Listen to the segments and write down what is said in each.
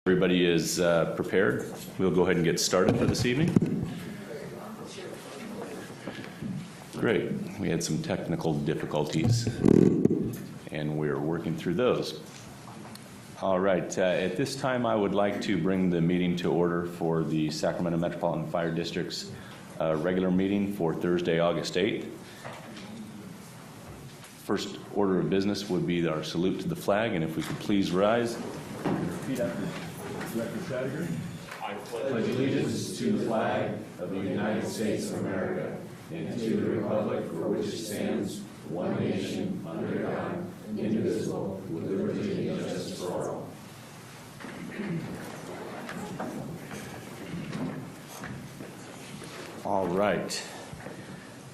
Everybody is prepared. We'll go ahead and get started for this evening. Great. We had some technical difficulties, and we're working through those. All right. At this time, I would like to bring the meeting to order for the Sacramento Metropolitan Fire District's regular meeting for Thursday, August 8th. First order of business would be our salute to the flag, and if we could please rise. Repeat after Director Shadiger. I pledge allegiance to the flag of the United States of America and to the republic for which it stands, one nation, under God, indivisible, with liberty and justice for all. All right.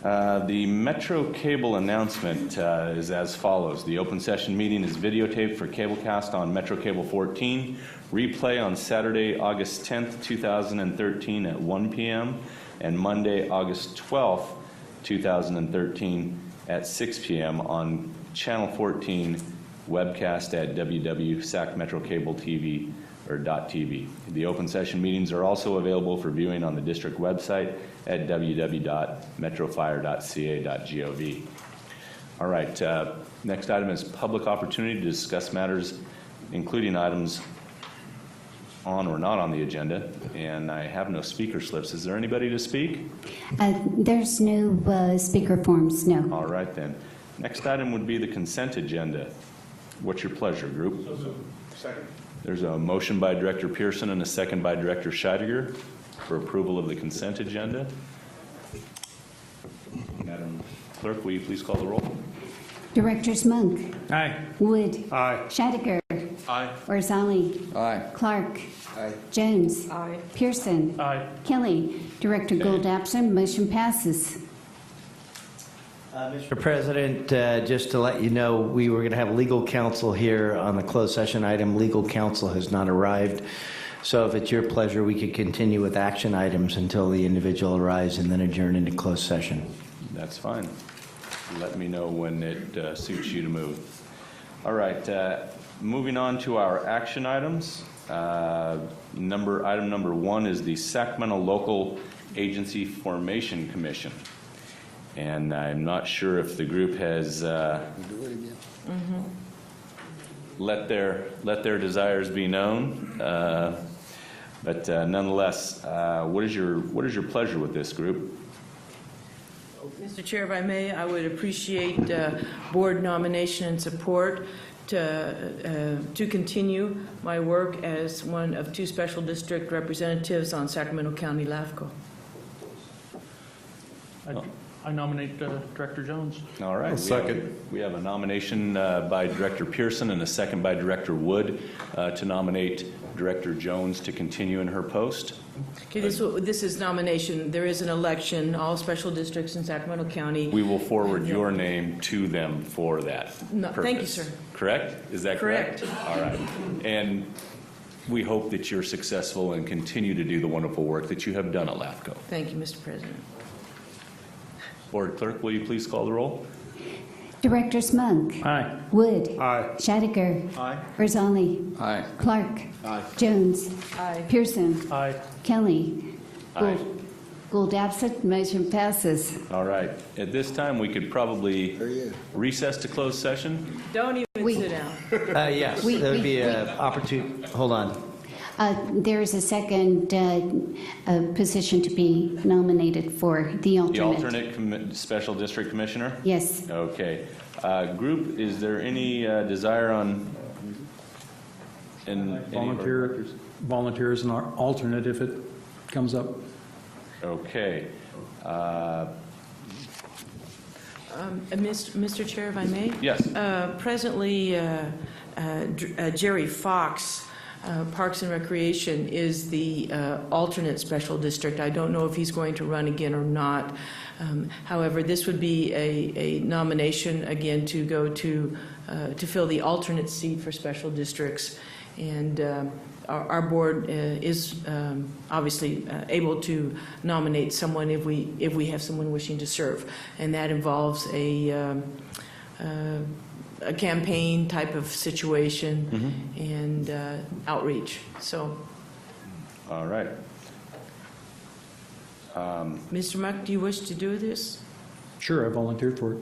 The Metro Cable announcement is as follows. The open session meeting is videotaped for cablecast on Metro Cable 14, replay on Saturday, August 10th, 2013 at 1 p.m. and Monday, August 12th, 2013 at 6 p.m. on Channel 14, webcast at www.sacmetrocabletv or .tv. The open session meetings are also available for viewing on the district website at www.metrofire.ca.gov. All right, next item is public opportunity to discuss matters, including items on or not on the agenda, and I have no speaker slips. Is there anybody to speak? There's no speaker forms, no. All right then. Next item would be the consent agenda. What's your pleasure, group? Second. There's a motion by Director Pearson and a second by Director Scheidegger for approval of the consent agenda. Madam Clerk, will you please call the roll? Directors Monk. Aye. Wood. Aye. Scheidegger. Aye. Orzali. Aye. Clark. Aye. Jones. Aye. Pearson. Aye. Kelly. Director Gould absent. Motion passes. Mr. President, just to let you know, we were going to have legal counsel here on the closed session item. Legal counsel has not arrived. So if it's your pleasure, we could continue with action items until the individual arrives and then adjourn into closed session. That's fine. Let me know when it suits you to move. All right, moving on to our action items. Item number one is the Sacramento Local Agency Formation Commission. And I'm not sure if the group has let their desires be known, but nonetheless, what is your pleasure with this group? Mr. Chair, if I may, I would appreciate board nomination and support to continue my work as one of two special district representatives on Sacramento County LAFCO. I nominate Director Jones. All right. We have a nomination by Director Pearson and a second by Director Wood to nominate Director Jones to continue in her post. Okay, this is nomination. There is an election, all special districts in Sacramento County. We will forward your name to them for that purpose. Thank you, sir. Correct? Is that correct? Correct. All right. And we hope that you're successful and continue to do the wonderful work that you have done at LAFCO. Thank you, Mr. President. Board Clerk, will you please call the roll? Directors Monk. Aye. Wood. Aye. Scheidegger. Aye. Orzali. Aye. Clark. Aye. Jones. Aye. Pearson. Aye. Kelly. Aye. Gould absent. Motion passes. All right. At this time, we could probably recess to closed session. Don't even sit down. Yes, there would be an opportunity. Hold on. There is a second position to be nominated for the alternate. The alternate special district commissioner? Yes. Okay. Group, is there any desire on Volunteer as an alternate if it comes up. Okay. Mr. Chair, if I may? Yes. Presently, Jerry Fox, Parks and Recreation, is the alternate special district. I don't know if he's going to run again or not. However, this would be a nomination again to go to fill the alternate seat for special districts. And our board is obviously able to nominate someone if we have someone wishing to serve, and that involves a a campaign type of situation and outreach. So, All right. Mr. Muck, do you wish to do this? Sure, I volunteered for it.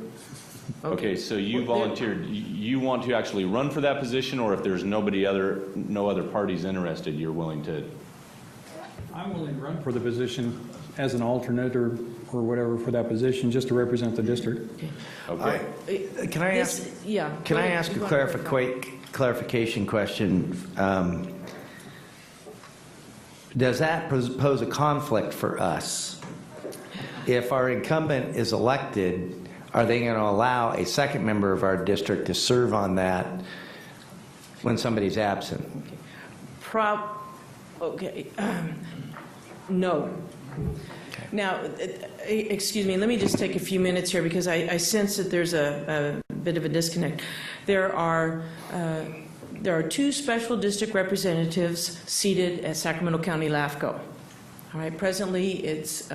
Okay, so you Well, there- volunteered, you want to actually run for that position, or if there's no other parties interested, you're willing to? I'm willing to run for the position as an alternate or whatever for that position, just to represent the district. Okay. Can I ask? This- Yeah. Can go I ahead. ask a You want to- clarification question? Does that pose a conflict for us? If our incumbent is elected, are they going to allow a second member of our district to serve on that when somebody's absent? Okay. No. Now, excuse me, let me just take a few minutes here because I sense that there's a bit of a disconnect. There are two special district representatives seated at Sacramento County LAFCO. All right, presently it's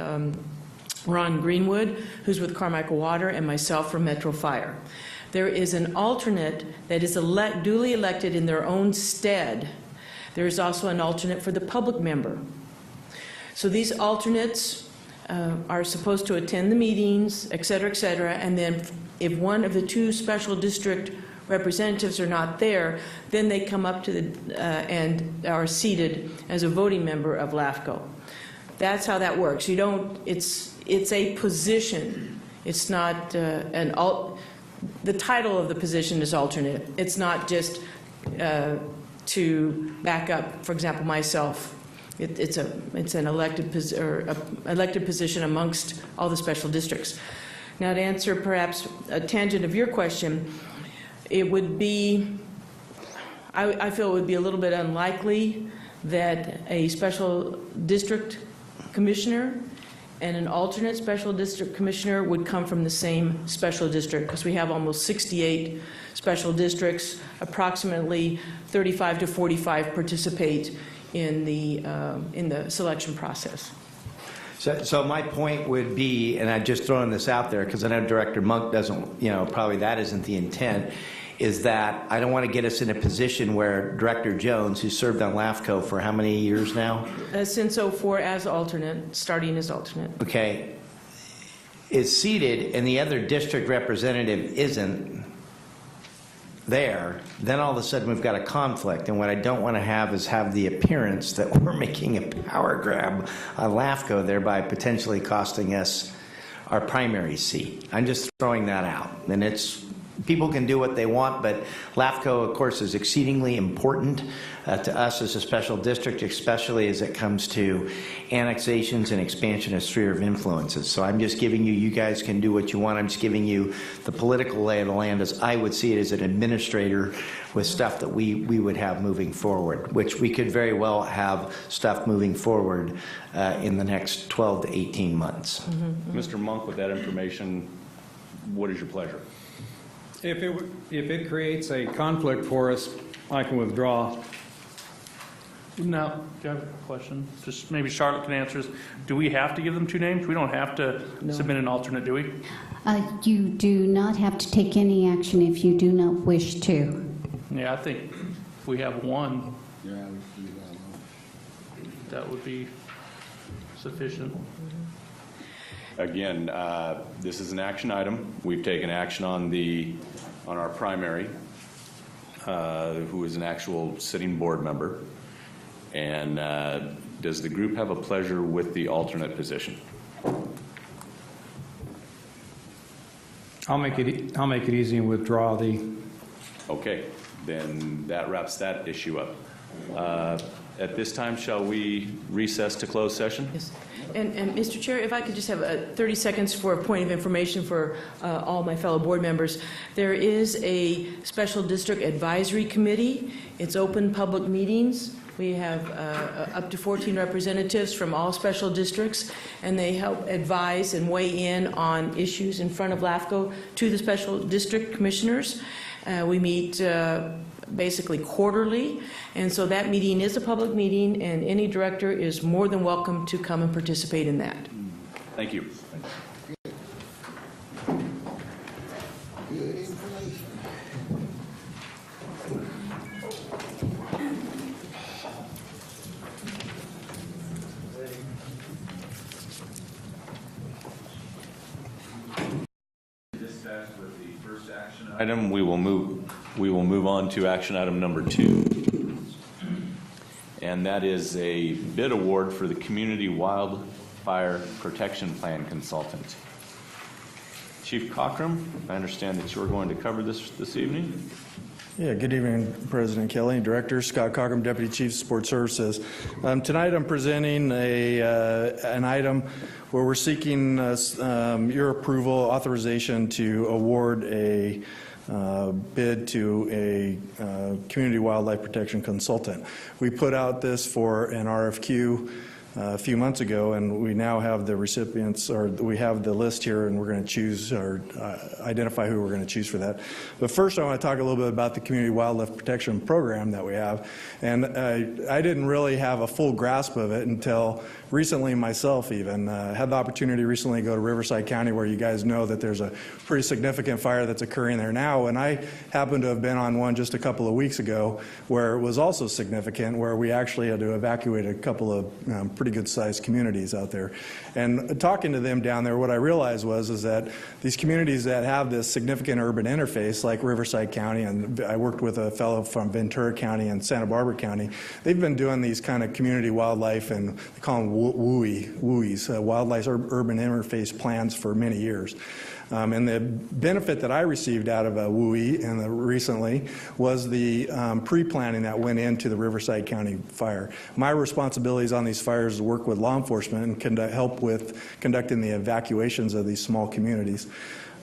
Ron Greenwood, who's with Carmichael Water, and myself from Metro Fire. There is an alternate that is duly elected in their own stead. There is also an alternate for the public member. So these alternates are supposed to attend the meetings, et cetera, and then if one of the two special district representatives are not there, then they come up to the and are seated as a voting member of LAFCO. That's how that works. You don't. It's a position. It's not an alt. The title of the position is alternate. It's not just to back up, for example, myself. It's an elected position amongst all the special districts. Now, to answer perhaps a tangent of your question, it would be, I feel it would be a little bit unlikely that a special district commissioner and an alternate special district commissioner would come from the same special district, because we have almost 68 special districts. Approximately 35 to 45 participate in the selection process. So my point would be, and I'm just throwing this out there because I know Director Monk doesn't, probably that isn't the intent, is that I don't want to get us in a position where Director Jones, who served on LAFCO for how many years now? Since '04 as alternate, starting as alternate. Okay, is seated and the other district representative isn't there, then all of a sudden we've got a conflict. And what I don't want to have is have the appearance that we're making a power grab on LAFCO, thereby potentially costing us our primary seat. I'm just throwing that out. And people can do what they want, but LAFCO, of course, is exceedingly important to us as a special district, especially as it comes to annexations and expansion of sphere of influences. So I'm just giving you guys can do what you want. I'm just giving you the political lay of the land as I would see it as an administrator with stuff that we would have moving forward, which we could very well have stuff moving forward in the next 12 to 18 months. Mr. Monk, with that information, what is your pleasure? If it creates a conflict for us, I can withdraw. Now, do you have a question? Just maybe Charlotte can answer this. Do we have to give them two names? We don't have to submit an alternate, do we? You do not have to take any action if you do not wish to. Yeah, I think if we have one, that would be sufficient. Again, this is an action item. We've taken action on our primary, who is an actual sitting board member. And does the group have a pleasure with the alternate position? I'll make it easy and withdraw the. Okay, then that wraps that issue up. At this time, shall we recess to closed session? Yes. And Mr. Chair, if I could just have 30 seconds for a point of information for all my fellow board members. There is a special district advisory committee. It's open public meetings. We have up to 14 representatives from all special districts, and they help advise and weigh in on issues in front of LAFCO to the special district commissioners. We meet basically quarterly, and so that meeting is a public meeting, and any director is more than welcome to come and participate in that. Thank you. item, we will move on to action item number 2. And that is a bid award for the Community Wildfire Protection Plan consultant. Chief Cockrum, I understand that you're going to cover this evening. Yeah, good evening, President Kelly, Director Scott Cockrum, Deputy Chief Support Services. Tonight I'm presenting an item where we're seeking your approval, authorization to award a bid to a community wildlife protection consultant. We put out this for an RFQ a few months ago, and we now have the recipients, or we have the list here, and we're going to choose or identify who we're going to choose for that. But first I want to talk a little bit about the Community Wildlife Protection Program that we have. And I didn't really have a full grasp of it until recently myself even. Had the opportunity recently to go to Riverside County, where you guys know that there's a pretty significant fire that's occurring there now. And I happened to have been on one just a couple of weeks ago where it was also significant, where we actually had to evacuate a couple of pretty good-sized communities out there. And talking to them down there, what I realized is that these communities that have this significant urban interface, like Riverside County, and I worked with a fellow from Ventura County and Santa Barbara County, they've been doing these kind of community wildlife, and they call them WUIs, wildlife urban interface plans, for many years. And the benefit that I received out of a WUI recently was the pre-planning that went into the Riverside County fire. My responsibilities on these fires is to work with law enforcement and help with conducting the evacuations of these small communities.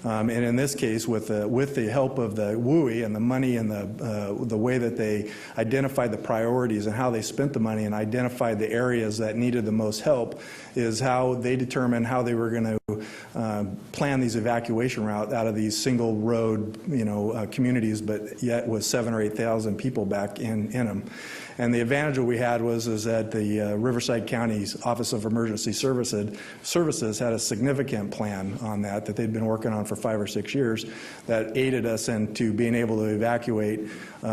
And in this case, with the help of the WUI and the money and the way that they identified the priorities and how they spent the money and identified the areas that needed the most help, is how they determined how they were going to plan these evacuation routes out of these single road, communities, but yet with 7,000 or 8,000 people back in them. And the advantage that we had is that the Riverside County's Office of Emergency Services had a significant plan on that they'd been working on for 5 or 6 years, that aided us into being able to evacuate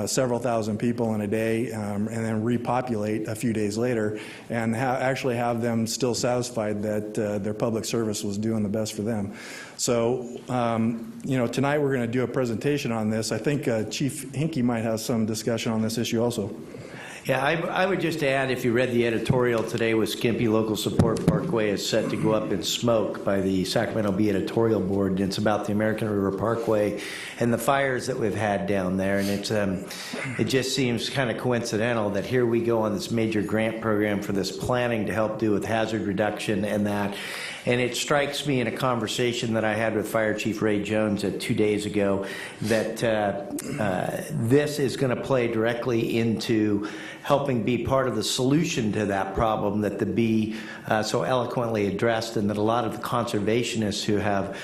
several thousand people in a day, and then repopulate a few days later, and actually have them still satisfied that their public service was doing the best for them. So, tonight we're going to do a presentation on this. I think Chief Hinkie might have some discussion on this issue also. Yeah, I would just add, if you read the editorial today with Skimpy, Local Support Parkway is set to go up in smoke by the Sacramento Bee Editorial Board. And it's about the American River Parkway and the fires that we've had down there. And it just seems kind of coincidental that here we go on this major grant program for this planning to help do with hazard reduction and that. And it strikes me in a conversation that I had with Fire Chief Ray Jones 2 days ago that this is going to play directly into helping be part of the solution to that problem that the bee so eloquently addressed, and that a lot of the conservationists who have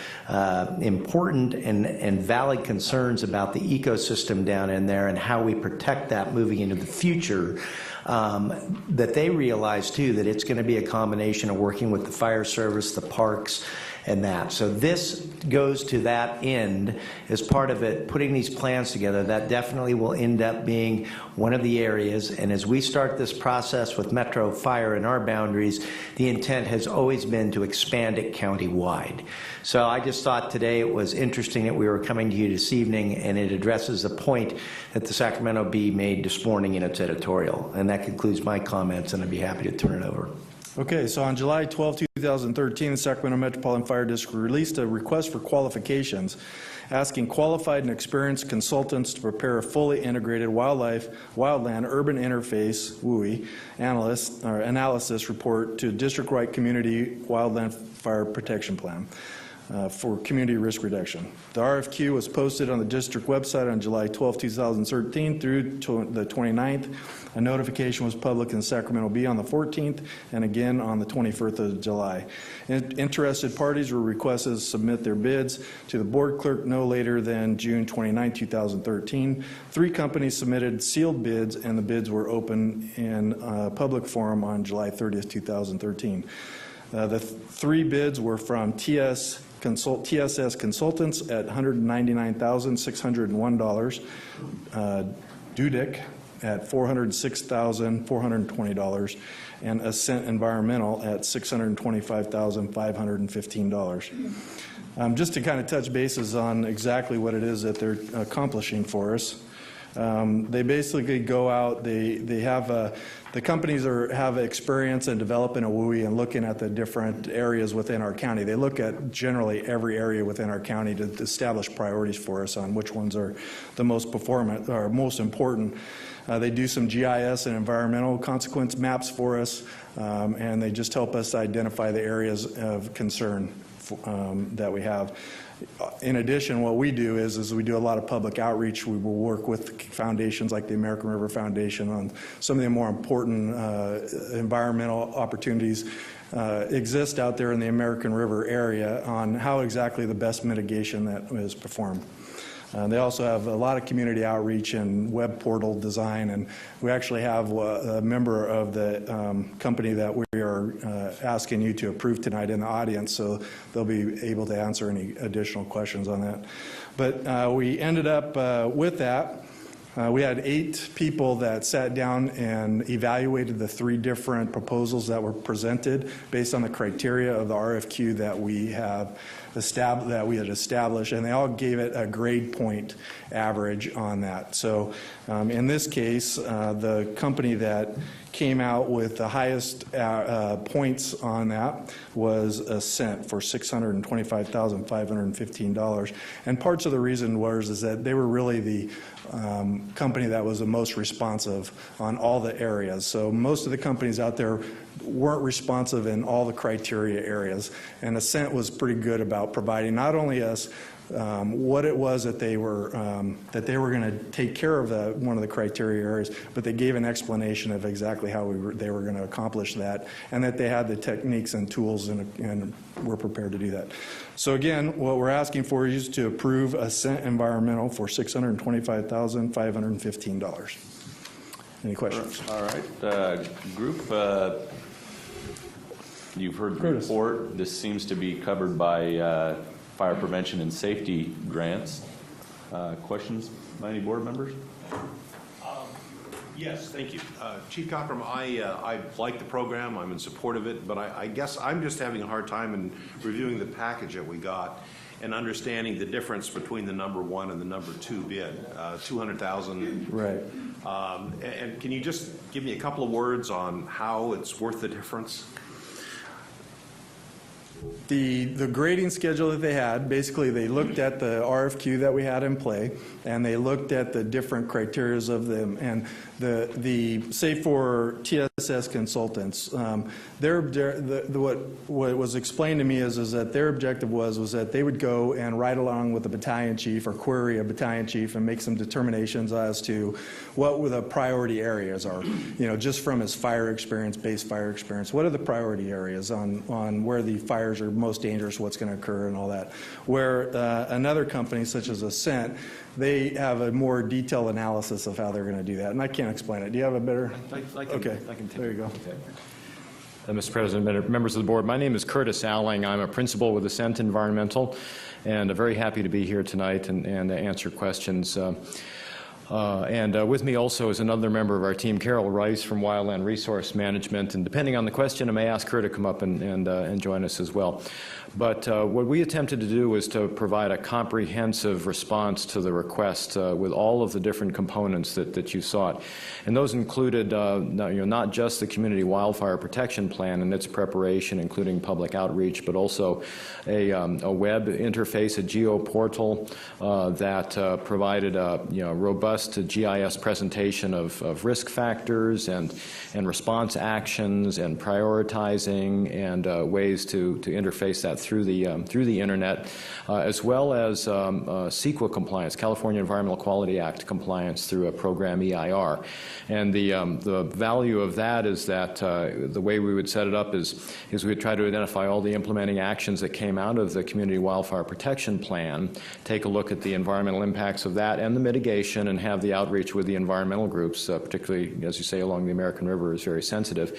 important and valid concerns about the ecosystem down in there and how we protect that moving into the future, that they realize too that it's going to be a combination of working with the fire service, the parks, and that. So this goes to that end as part of it, putting these plans together. That definitely will end up being one of the areas. And as we start this process with Metro Fire in our boundaries, the intent has always been to expand it county-wide. So I just thought today it was interesting that we were coming to you this evening, and it addresses the point that the Sacramento Bee made this morning in its editorial. And that concludes my comments, and I'd be happy to turn it over. Okay, so on July 12, 2013, the Sacramento Metropolitan Fire District released a request for qualifications, asking qualified and experienced consultants to prepare a fully integrated wildland urban interface WUI analysis report to district-wide community wildland fire protection plan for community risk reduction. The RFQ was posted on the district website on July 12, 2013 through the 29th. A notification was published in Sacramento Bee on the 14th and again on the 21st of July. Interested parties were requested to submit their bids to the board clerk no later than June 29, 2013. 3 companies submitted sealed bids, and the bids were open in public forum on July 30, 2013. The 3 bids were from TSS Consultants at $199,601, Dudick at $406,420, and Ascent Environmental at $625,515. Just to kind of touch bases on exactly what it is that they're accomplishing for us. They basically go out, they have, the companies have experience in developing a WUI and looking at the different areas within our county. They look at generally every area within our county to establish priorities for us on which ones are the most performant or most important. They do some GIS and environmental consequence maps for us, and they just help us identify the areas of concern that we have. In addition, what we do is we do a lot of public outreach. We will work with foundations like the American River Foundation on some of the more important environmental opportunities exist out there in the American River area on how exactly the best mitigation that is performed. They also have a lot of community outreach and web portal design, and we actually have a member of the company that we are asking you to approve tonight in the audience, so they'll be able to answer any additional questions on that. But we ended up with that. We had 8 people that sat down and evaluated the 3 different proposals that were presented based on the criteria of the RFQ that we have established, and they all gave it a grade point average on that. So in this case, the company that came out with the highest points on that was Ascent for $625,515. And parts of the reason is that they were really the company that was the most responsive on all the areas. So most of the companies out there weren't responsive in all the criteria areas, and Ascent was pretty good about providing not only us what it was that they were going to take care of one of the criteria areas, but they gave an explanation of exactly how they were going to accomplish that, and that they had the techniques and tools and were prepared to do that. So again, what we're asking for is to approve Ascent Environmental for $625,515. Any questions? All right, group, you've heard the Curtis. report. This seems to be covered by fire prevention and safety grants. Questions by any board members? Yes, thank you. Chief Cockrum, I like the program. I'm in support of it, but I guess I'm just having a hard time in reviewing the package that we got and understanding the difference between the number 1 and the number 2 bid, $200,000. Right. And can you just give me a couple of words on how it's worth the difference? The grading schedule that they had, basically they looked at the RFQ that we had in play, and they looked at the different criterias of them, and say for TSS consultants, what was explained to me is that their objective was that they would go and ride along with the battalion chief or query a battalion chief and make some determinations as to what the priority areas are, just from his base fire experience. What are the priority areas on where the fires are most dangerous, what's going to occur, and all that. Where another company, such as Ascent, they have a more detailed analysis of how they're going to do that. And I can't explain it. Do you have a better? Okay, there you go. Mr. President, members of the board, my name is Curtis Alling. I'm a principal with Ascent Environmental, and very happy to be here tonight and answer questions. With me also is another member of our team, Carol Rice from Wildland Resource Management, and depending on the question, I may ask her to come up and join us as well. But what we attempted to do was to provide a comprehensive response to the request with all of the different components that you sought. And those included not just the Community Wildfire Protection Plan and its preparation, including public outreach, but also a web interface, a geoportal that provided a robust GIS presentation of risk factors and response actions and prioritizing and ways to interface that through the internet, as well as CEQA compliance, California Environmental Quality Act compliance through a program EIR. And the value of that is that the way we would set it up is we would try to identify all the implementing actions that came out of the Community Wildfire Protection Plan, take a look at the environmental impacts of that and the mitigation, and have the outreach with the environmental groups, particularly, as you say, along the American River is very sensitive,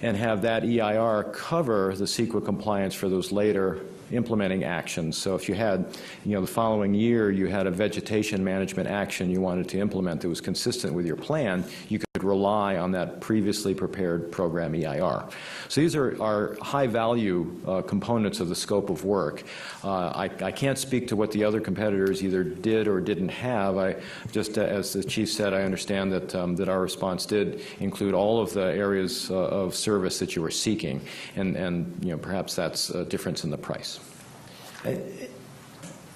and have that EIR cover the CEQA compliance for those later implementing actions. So if you had, the following year, you had a vegetation management action you wanted to implement that was consistent with your plan, you could could rely on that previously prepared program EIR. So these are high-value components of the scope of work. I can't speak to what the other competitors either did or didn't have. Just as the Chief said, I understand that, that our response did include all of the areas of service that you were seeking, and you know, perhaps that's a difference in the price.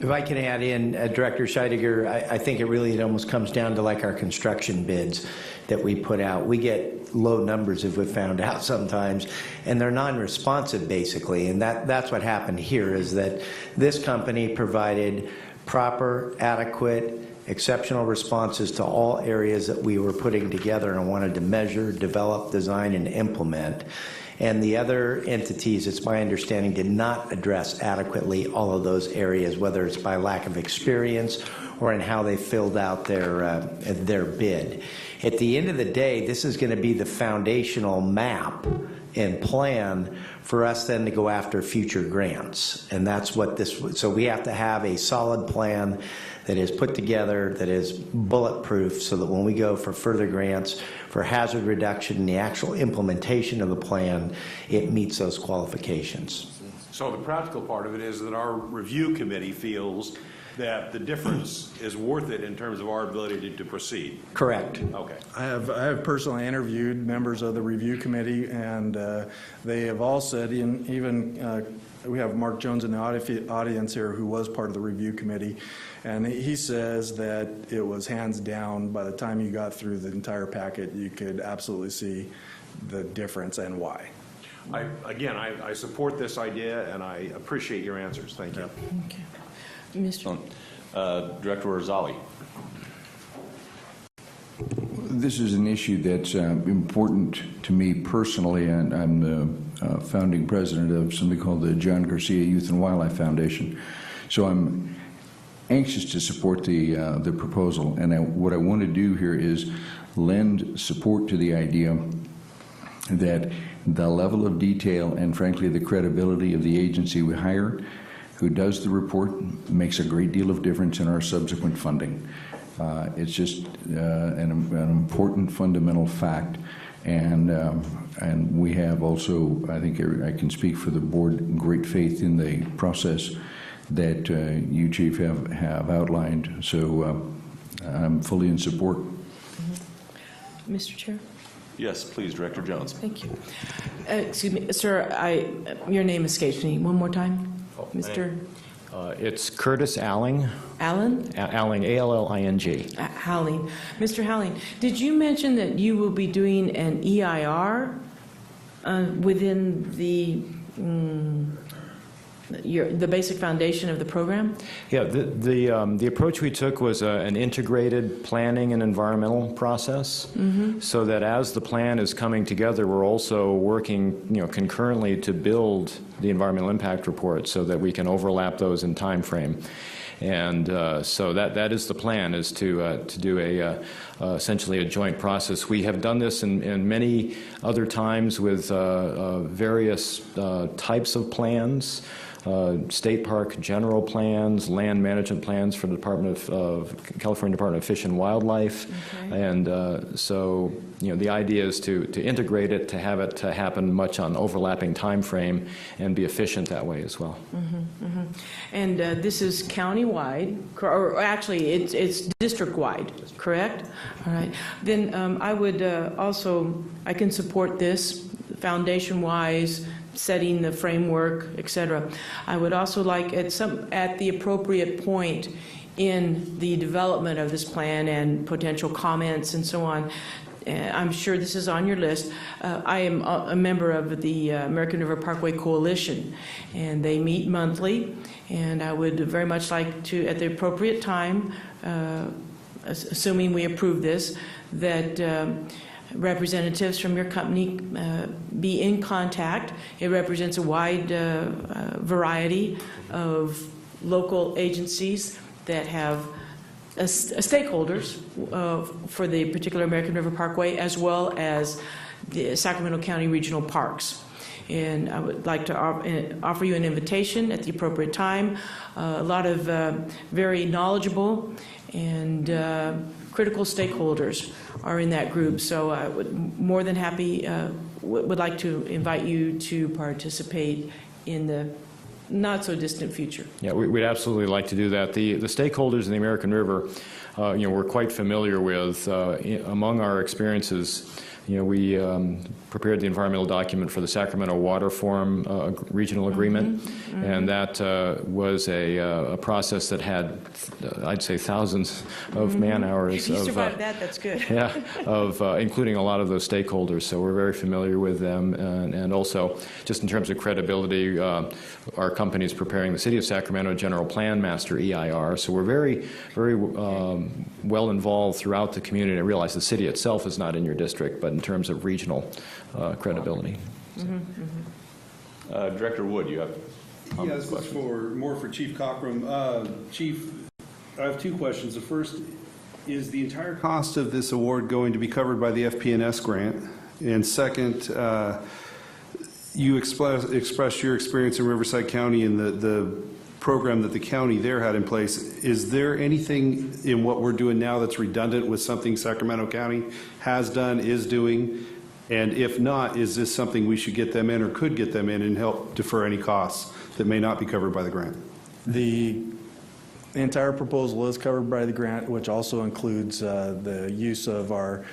If I can add in, Director Scheidegger, I think it almost comes down to like our construction bids that we put out. We get low numbers, if we've found out sometimes, and they're non-responsive basically, and that's what happened here, is that this company provided proper, adequate, exceptional responses to all areas that we were putting together and wanted to measure, develop, design, and implement. And the other entities, it's my understanding, did not address adequately all of those areas, whether it's by lack of experience or in how they filled out their bid. At the end of the day, this is going to be the foundational map and plan for us then to go after future grants. And that's what this, so we have to have a solid plan that is put together, that is bulletproof, so that when we go for further grants for hazard reduction and the actual implementation of the plan, it meets those qualifications. So the practical part of it is that our review committee feels that the difference is worth it in terms of our ability to proceed. Correct. Okay. I have personally interviewed members of the review committee, and they have all said, even we have Mark Jones in the audience here, who was part of the review committee, and he says that it was hands down. By the time you got through the entire packet, you could absolutely see the difference and why. I support this idea, and I appreciate your answers. Thank you. Okay. Mr. Director Rosali. This is an issue that's important to me personally, and I'm the founding president of something called the John Garcia Youth and Wildlife Foundation. So I'm anxious to support the proposal, and what I want to do here is lend support to the idea that the level of detail and, frankly, the credibility of the agency we hire who does the report makes a great deal of difference in our subsequent funding. It's just an important fundamental fact, and we have also, I think I can speak for the board, great faith in the process that you, Chief, have outlined. So I'm fully in support. Mr. Chair? Yes, please, Director Jones. Thank you. Excuse me, sir, your name escapes me. One more time? Mr. It's Curtis Alling. Allen? Alling, A-L-L-I-N-G. Howling. Mr. Howling, did you mention that you will be doing an EIR within the basic foundation of the program? Yeah, the approach we took was an integrated planning and environmental process, so that as the plan is coming together, we're also working, concurrently to build the environmental impact report so that we can overlap those in time frame. And so that is the plan, is to do essentially a joint process. We have done this in many other times with various types of plans. State park general plans, land management plans for the California Department of Fish and Wildlife. Okay. And so, the idea is to integrate it, to have it to happen much on overlapping time frame and be efficient that way as well. And this is county-wide, or actually it's district-wide, correct? All right. Then I would I can support this foundation-wise, setting the framework, etc. I would also like at the appropriate point in the development of this plan and potential comments and so on. I'm sure this is on your list. I am a member of the American River Parkway Coalition, and they meet monthly, and I would very much like to, at the appropriate time, assuming we approve this, that representatives from your company be in contact. It represents a wide variety of local agencies that have stakeholders for the particular American River Parkway, as well as the Sacramento County Regional Parks. And I would like to offer you an invitation at the appropriate time. A lot of very knowledgeable and critical stakeholders are in that group. So I would more than happy, would like to invite you to participate in the not-so-distant future. Yeah, we'd absolutely like to do that. The stakeholders in the American River, we're quite familiar with. Among our experiences, we prepared the environmental document for the Sacramento Water Forum regional agreement, and that was a process that had, I'd say, thousands of man-hours. If you survived that, that's good. Yeah, of including a lot of those stakeholders, so we're very familiar with them. And also, just in terms of credibility, our company is preparing the City of Sacramento General Plan Master EIR, so we're very, very well involved throughout the community. I realize the city itself is not in your district, but in terms of regional credibility. Director Wood, you have Yeah, this is more for Chief Cockrum. Chief, I have two questions. The first, is the entire cost of this award going to be covered by the FP&S grant? And second, you expressed your experience in Riverside County and the program that the county there had in place. Is there anything in what we're doing now that's redundant with something Sacramento County has done, is doing? And if not, is this something we should get them in or could get them in and help defer any costs that may not be covered by the grant? The entire proposal is covered by the grant, which also includes the use of our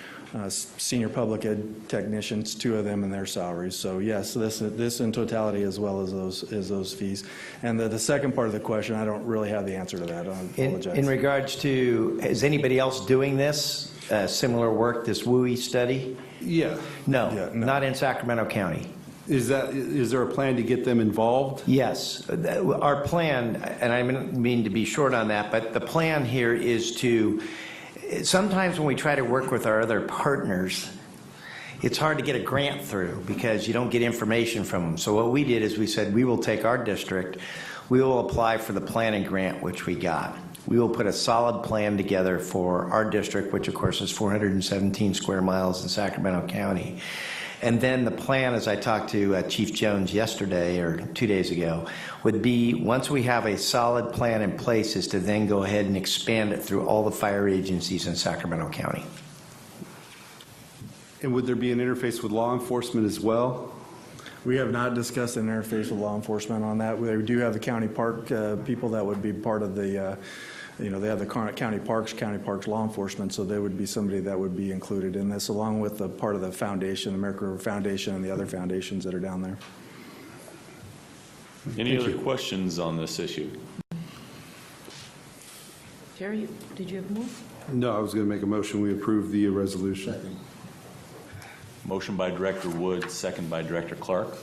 senior public ed technicians, 2 of them, and their salaries. So yes, this in totality, as well as those fees. And the second part of the question, I don't really have the answer to that. I apologize. In regards to, is anybody else doing this, similar work, this WUI study? Yeah. No, Yeah, no. not in Sacramento County. Is there a plan to get them involved? Yes. Our plan, and I mean to be short on that, but the plan here is to, sometimes when we try to work with our other partners, it's hard to get a grant through because you don't get information from them. So what we did is we said we will take our district, we will apply for the planning grant, which we got. We will put a solid plan together for our district, which of course is 417 square miles in Sacramento County. And then the plan, as I talked to Chief Jones yesterday or 2 days ago, would be once we have a solid plan in place is to then go ahead and expand it through all the fire agencies in Sacramento County. And would there be an interface with law enforcement as well? We have not discussed an interface with law enforcement on that. We do have the county park people that would be part of the, they have the county parks law enforcement, so they would be somebody that would be included in this, along with the part of the foundation, the American River Foundation, and the other foundations that are down there. Any other questions on this issue? Terry, did you have more? No, I was going to make a motion. We approve the resolution. Motion by Director Wood, second by Director Clark.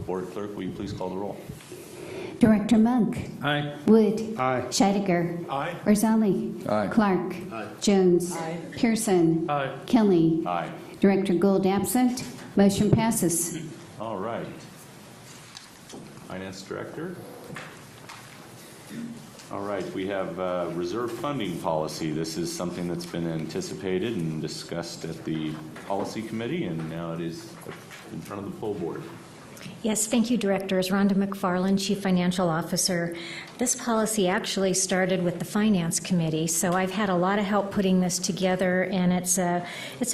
Board Clerk, will you please call the roll? Director Monk. Aye. Wood. Aye. Scheidegger. Aye. Barzali. Aye. Clark. Jones. Pearson. Aye. Kelly. Aye. Director Gould absent. Motion passes. All right. Finance Director. All right, we have reserve funding policy. This is something that's been anticipated and discussed at the policy committee, and now it is in front of the full board. Yes, thank you, Directors. Rhonda McFarland, Chief Financial Officer. This policy actually started with the Finance Committee, so I've had a lot of help putting this together, and it's a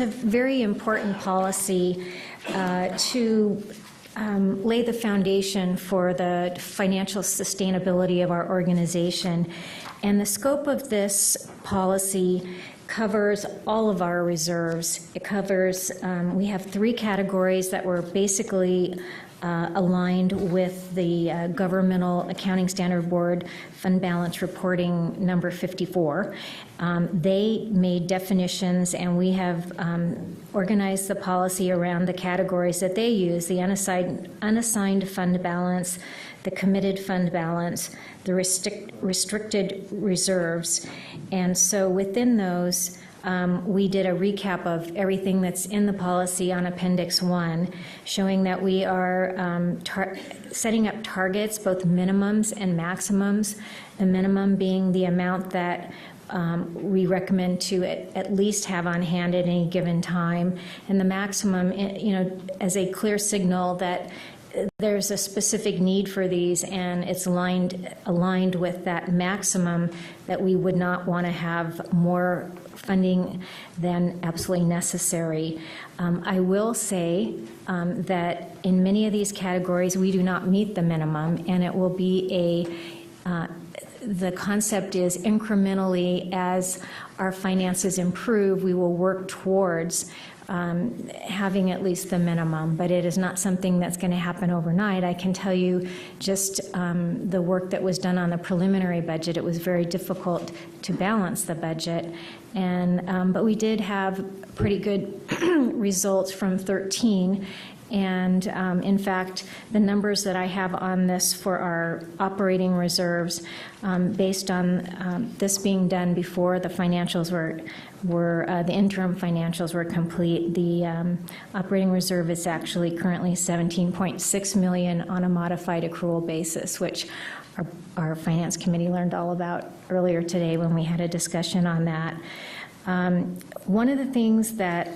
very important policy to lay the foundation for the financial sustainability of our organization. And the scope of this policy covers all of our reserves. It covers, we have 3 categories that were basically aligned with the Governmental Accounting Standard Board Fund Balance Reporting number 54. They made definitions, and we have organized the policy around the categories that they use: the unassigned fund balance, the committed fund balance, the restricted reserves. And so within those, we did a recap of everything that's in the policy on Appendix 1, showing that we are setting up targets, both minimums and maximums, the minimum being the amount that we recommend to at least have on hand at any given time, and the maximum, as a clear signal that there's a specific need for these, and it's aligned with that maximum that we would not want to have more funding than absolutely necessary. I will say that in many of these categories, we do not meet the minimum, and it will be the concept is incrementally as our finances improve, we will work towards having at least the minimum, but it is not something that's going to happen overnight. I can tell you just the work that was done on the preliminary budget, it was very difficult to balance the budget, and but we did have pretty good results from 13. And in fact, the numbers that I have on this for our operating reserves, based on this being done before the financials were the interim financials were complete, the operating reserve is actually currently $17.6 million on a modified accrual basis, which our finance committee learned all about earlier today when we had a discussion on that. One of the things that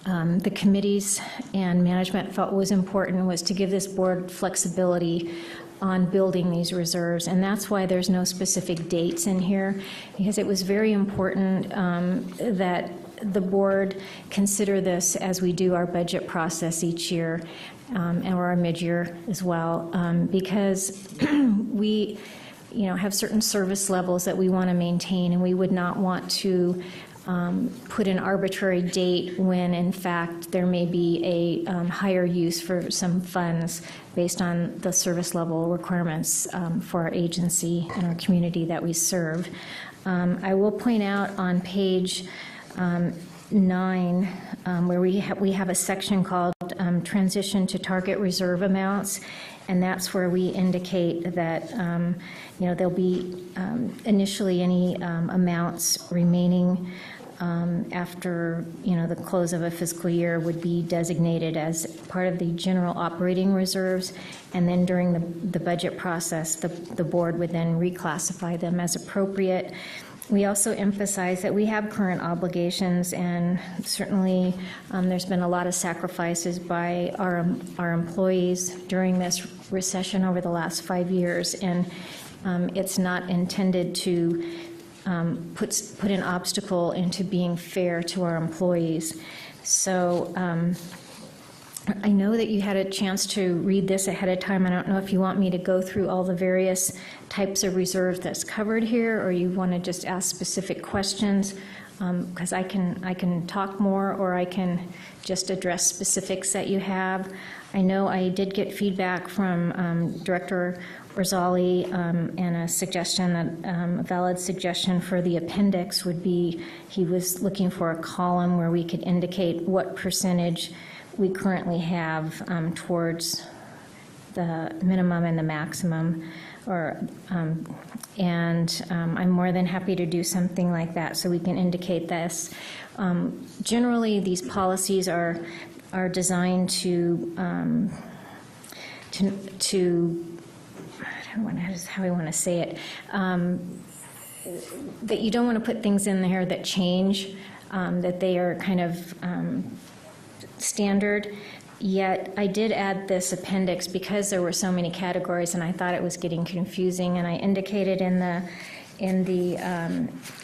the committees and management felt was important was to give this board flexibility on building these reserves, and that's why there's no specific dates in here, because it was very important that the board consider this as we do our budget process each year, and our mid-year as well, because we have certain service levels that we want to maintain, and we would not want to put an arbitrary date when, in fact, there may be a higher use for some funds based on the service level requirements for our agency and our community that we serve. I will point out on page 9, where we have a section called Transition to Target Reserve Amounts, and that's where we indicate that there'll be initially any amounts remaining after the close of a fiscal year would be designated as part of the general operating reserves, and then during the budget process, the board would then reclassify them as appropriate. We also emphasize that we have current obligations, and certainly there's been a lot of sacrifices by our employees during this recession over the last 5 years, and it's not intended to put an obstacle into being fair to our employees. So I know that you had a chance to read this ahead of time. I don't know if you want me to go through all the various types of reserves that's covered here, or you want to just ask specific questions, because I can talk more, or I can just address specifics that you have. I know I did get feedback from Director Rosali, and a suggestion that a valid suggestion for the appendix would be he was looking for a column where we could indicate what percentage we currently have towards the minimum and the maximum, and I'm more than happy to do something like that so we can indicate this. Generally, these policies are designed to I don't know how I want to say it, that you don't want to put things in there that change, that they are kind of standard. Yet I did add this appendix because there were so many categories and I thought it was getting confusing, and I indicated in the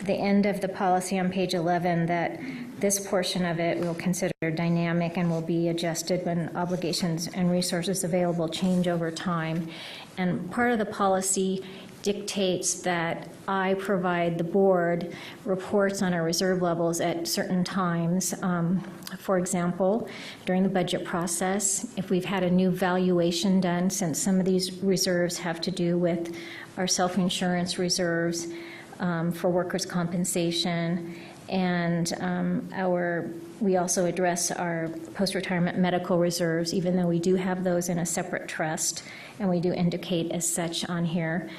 end of the policy on page 11 that this portion of it we'll consider dynamic and will be adjusted when obligations and resources available change over time. And part of the policy dictates that I provide the board reports on our reserve levels at certain times. For example, during the budget process, if we've had a new valuation done, since some of these reserves have to do with our self-insurance reserves for workers' compensation, and we also address our post-retirement medical reserves, even though we do have those in a separate trust, and we do indicate as such on here.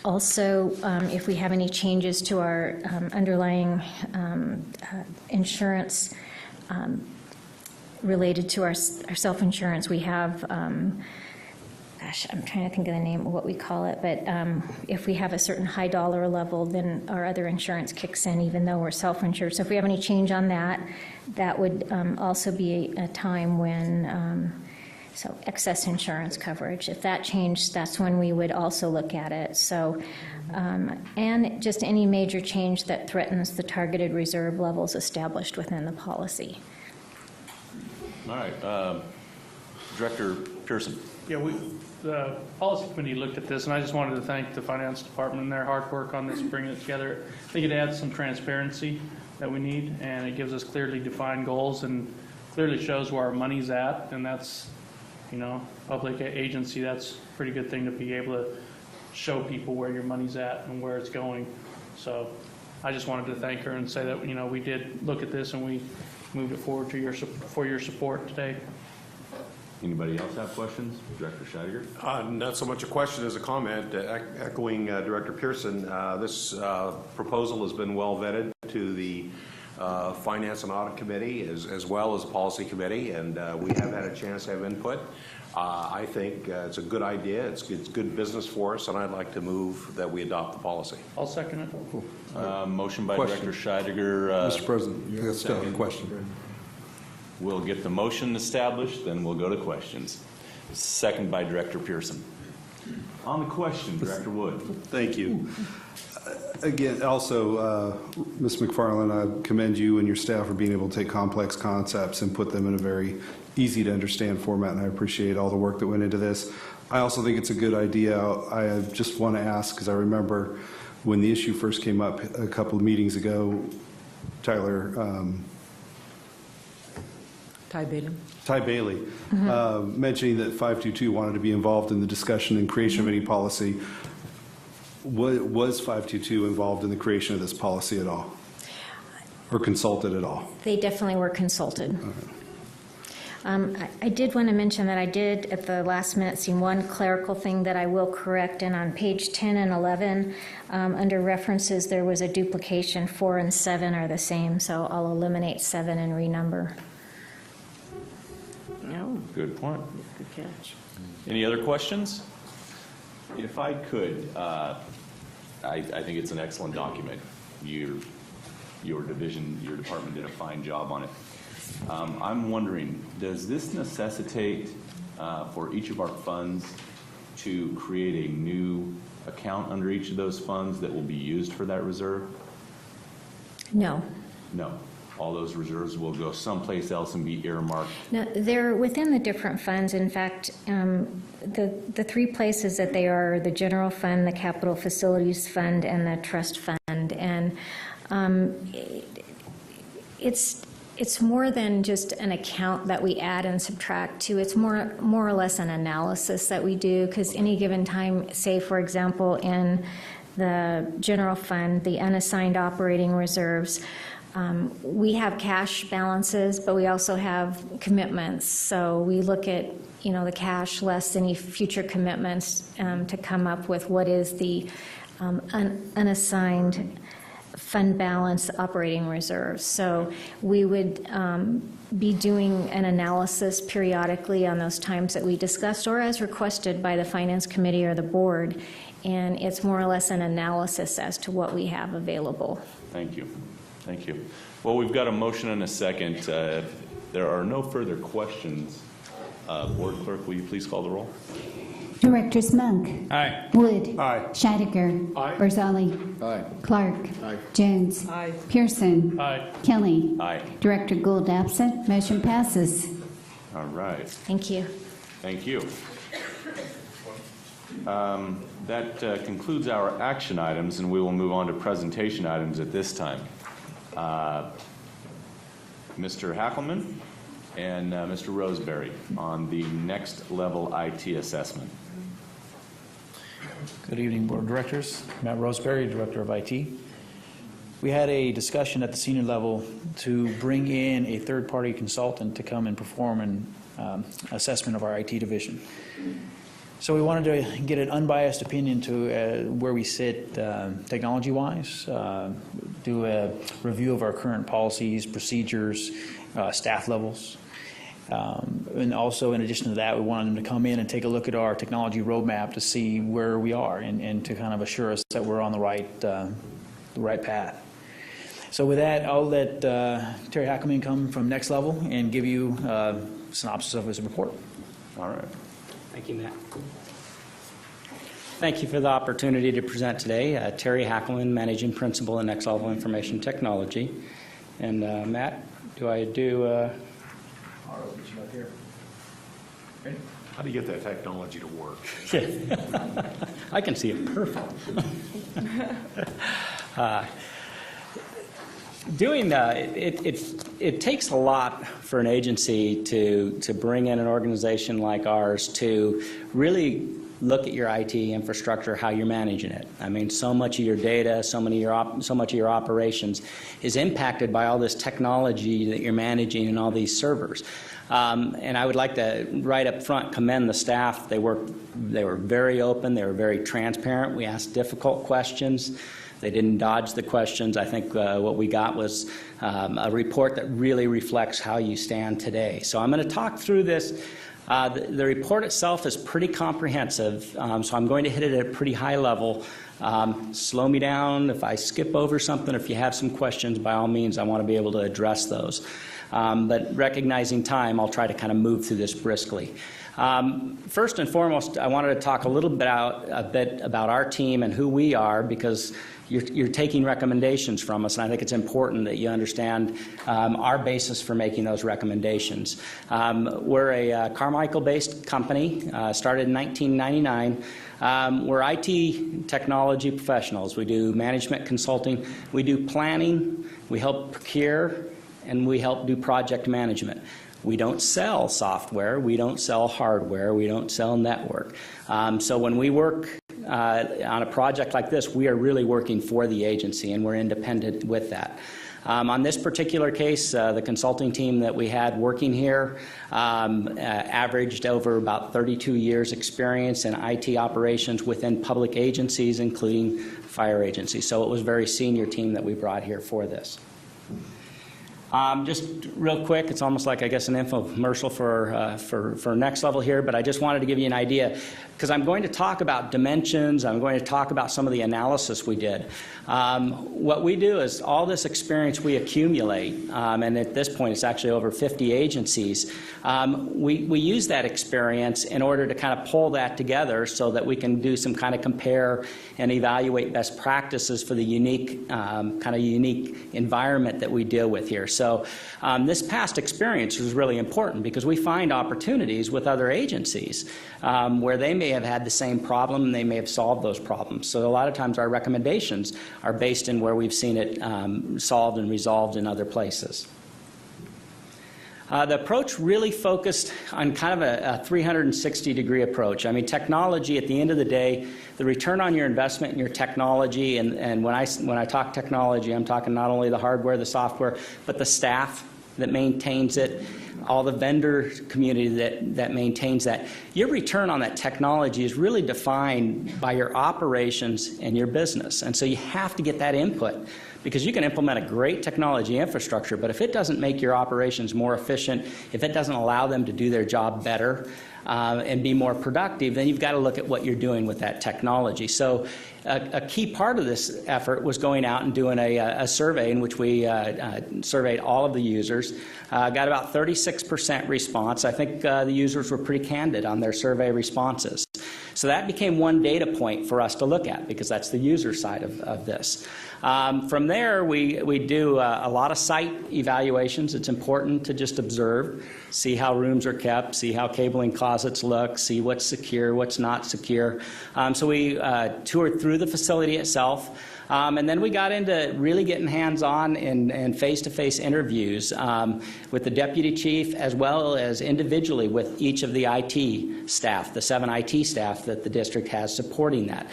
Also, if we have any changes to our underlying insurance related to our self-insurance, we have gosh, I'm trying to think of the name of what we call it, but if we have a certain high dollar level, then our other insurance kicks in, even though we're self-insured. So if we have any change on that, that would also be a time when, so excess insurance coverage, if that changed, that's when we would also look at it. So, and just any major change that threatens the targeted reserve levels established within the policy. All right. Director Pearson. Yeah, the policy committee looked at this, and I just wanted to thank the finance department and their hard work on this, bringing it together. I think it adds some transparency that we need, and it gives us clearly defined goals and clearly shows where our money's at, and that's, you know, public agency, that's a pretty good thing to be able to show people where your money's at and where it's going. So I just wanted to thank her and say that, you know, we did look at this and we moved it forward to for your support today. Anybody else have questions? Director Scheidegger? Not so much a question as a comment. Echoing Director Pearson, this proposal has been well vetted to the Finance and Audit Committee as well as the Policy Committee, and we have had a chance to have input. I think it's a good idea. It's good business for us, and I'd like to move that we adopt the policy. I'll second it. Motion by Question. Director Scheidegger. Mr. President, I still have a question. We'll get the motion established, then we'll go to questions. Second by Director Pearson. On the question, Director Wood. Thank you. Again, also, Ms. McFarland, I commend you and your staff for being able to take complex concepts and put them in a very easy to understand format, and I appreciate all the work that went into this. I also think it's a good idea. I just want to ask, because I remember when the issue first came up a couple of meetings ago, Ty Bailey, mentioning that 522 wanted to be involved in the discussion and creation of any policy. Was 522 involved in the creation of this policy at all? Or consulted at all? They definitely were consulted. I did want to mention that I did at the last minute see one clerical thing that I will correct, and on page 10 and 11, under references, there was a duplication. 4 and 7 are the same, so I'll eliminate 7 and renumber. No, Good point. good catch. Any other questions? If I could, I think it's an excellent document. Your division, your department did a fine job on it. I'm wondering, does this necessitate for each of our funds to create a new account under each of those funds that will be used for that reserve? No. No. All those reserves will go someplace else and be earmarked. No, they're within the different funds. In fact, the 3 places that they are the general fund, the capital facilities fund, and the trust fund. And it's more than just an account that we add and subtract to. It's more or less an analysis that we do, because any given time, say for example in the general fund, the unassigned operating reserves, we have cash balances, but we also have commitments. So we look at, you know, the cash less any future commitments to come up with what is the unassigned fund balance operating reserves. So we would be doing an analysis periodically on those times that we discussed, or as requested by the Finance Committee or the board. And it's more or less an analysis as to what we have available. Thank you. Thank you. Well, we've got a motion and a second. If there are no further questions, Board Clerk, will you please call the roll? Directors Monk. Aye. Wood. Aye. Scheidegger. Aye. Barzali. Aye. Clark. Aye. Jones. Aye. Pearson. Aye. Kelly. Aye. Director Gould absent. Motion passes. All right. Thank you. Thank you. That concludes our action items, and we will move on to presentation items at this time. Mr. Hackelman and Mr. Roseberry on the next level IT assessment. Good evening, Board of Directors. Matt Roseberry, Director of IT. We had a discussion at the senior level to bring in a third-party consultant to come and perform an assessment of our IT division. So we wanted to get an unbiased opinion to where we sit technology-wise, do a review of our current policies, procedures, staff levels, And also, in addition to that, we wanted them to come in and take a look at our technology roadmap to see where we are and to kind of assure us that we're on the right path. So with that, I'll let Terry Hackelman come from Next Level and give you a synopsis of his report. All right. Thank you, Matt. Thank you for the opportunity to present today. Terry Hackelman, Managing Principal in Next Level Information Technology. And Matt, do I do... How do you get that technology to work? I can see it perfect. It takes a lot for an agency to bring in an organization like ours to really look at your IT infrastructure, how you're managing it. I mean, so much of your data, so much of your operations is impacted by all this technology that you're managing and all these servers. And I would like to, right up front, commend the staff. They were very open. They were very transparent. We asked difficult questions. They didn't dodge the questions. I think what we got was a report that really reflects how you stand today. So I'm going to talk through this. The report itself is pretty comprehensive, so I'm going to hit it at a pretty high level. Slow me down if I skip over something. If you have some questions, by all means, I want to be able to address those. But recognizing time, I'll try to kind of move through this briskly. First and foremost, I wanted to talk a little bit about our team and who we are, because you're taking recommendations from us, and I think it's important that you understand our basis for making those recommendations. We're a Carmichael-based company, started in 1999. We're IT technology professionals. We do management consulting. We do planning. We help procure, and we help do project management. We don't sell software. We don't sell hardware. We don't sell network. So when we work on a project like this, we are really working for the agency, and we're independent with that. On this particular case, the consulting team that we had working here averaged over about 32 years experience in IT operations within public agencies, including fire agencies. So it was a very senior team that we brought here for this. Just real quick, it's almost like, I guess, an infomercial for Next Level here, but I just wanted to give you an idea, because I'm going to talk about dimensions. I'm going to talk about some of the analysis we did. What we do is all this experience we accumulate, and at this point it's actually over 50 agencies, we use that experience in order to kind of pull that together so that we can do some kind of compare and evaluate best practices for the unique environment that we deal with here. So this past experience is really important because we find opportunities with other agencies where they may have had the same problem and they may have solved those problems. So a lot of times our recommendations are based in where we've seen it solved and resolved in other places. The approach really focused on kind of a 360-degree approach. I mean, technology, at the end of the day, the return on your investment in your technology, and when I talk technology, I'm talking not only the hardware, the software, but the staff that maintains it, all the vendor community that maintains that. Your return on that technology is really defined by your operations and your business. And so you have to get that input, because you can implement a great technology infrastructure, but if it doesn't make your operations more efficient, if it doesn't allow them to do their job better and be more productive, then you've got to look at what you're doing with that technology. So a key part of this effort was going out and doing a survey in which we surveyed all of the users. Got about 36% response. I think the users were pretty candid on their survey responses. So that became one data point for us to look at, because that's the user side of this. From there, we do a lot of site evaluations. It's important to just observe, see how rooms are kept, see how cabling closets look, see what's secure, what's not secure. So we toured through the facility itself. And then we got into really getting hands-on and face-to-face interviews with the deputy chief, as well as individually with each of the IT staff, the 7 IT staff that the district has supporting that.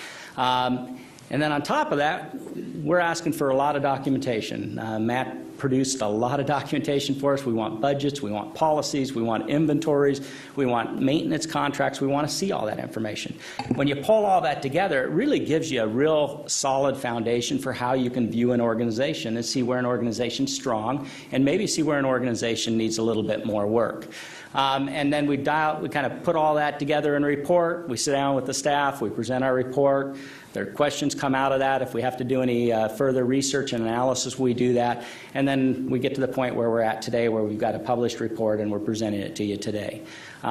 And then on top of that, we're asking for a lot of documentation. Matt produced a lot of documentation for us. We want budgets, we want policies, we want inventories, we want maintenance contracts. We want to see all that information. When you pull all that together, it really gives you a real solid foundation for how you can view an organization and see where an organization's strong and maybe see where an organization needs a little bit more work. And then we kind of put all that together in a report. We sit down with the staff, we present our report. There are questions come out of that. If we have to do any further research and analysis, we do that. And then we get to the point where we're at today, where we've got a published report and we're presenting it to you today.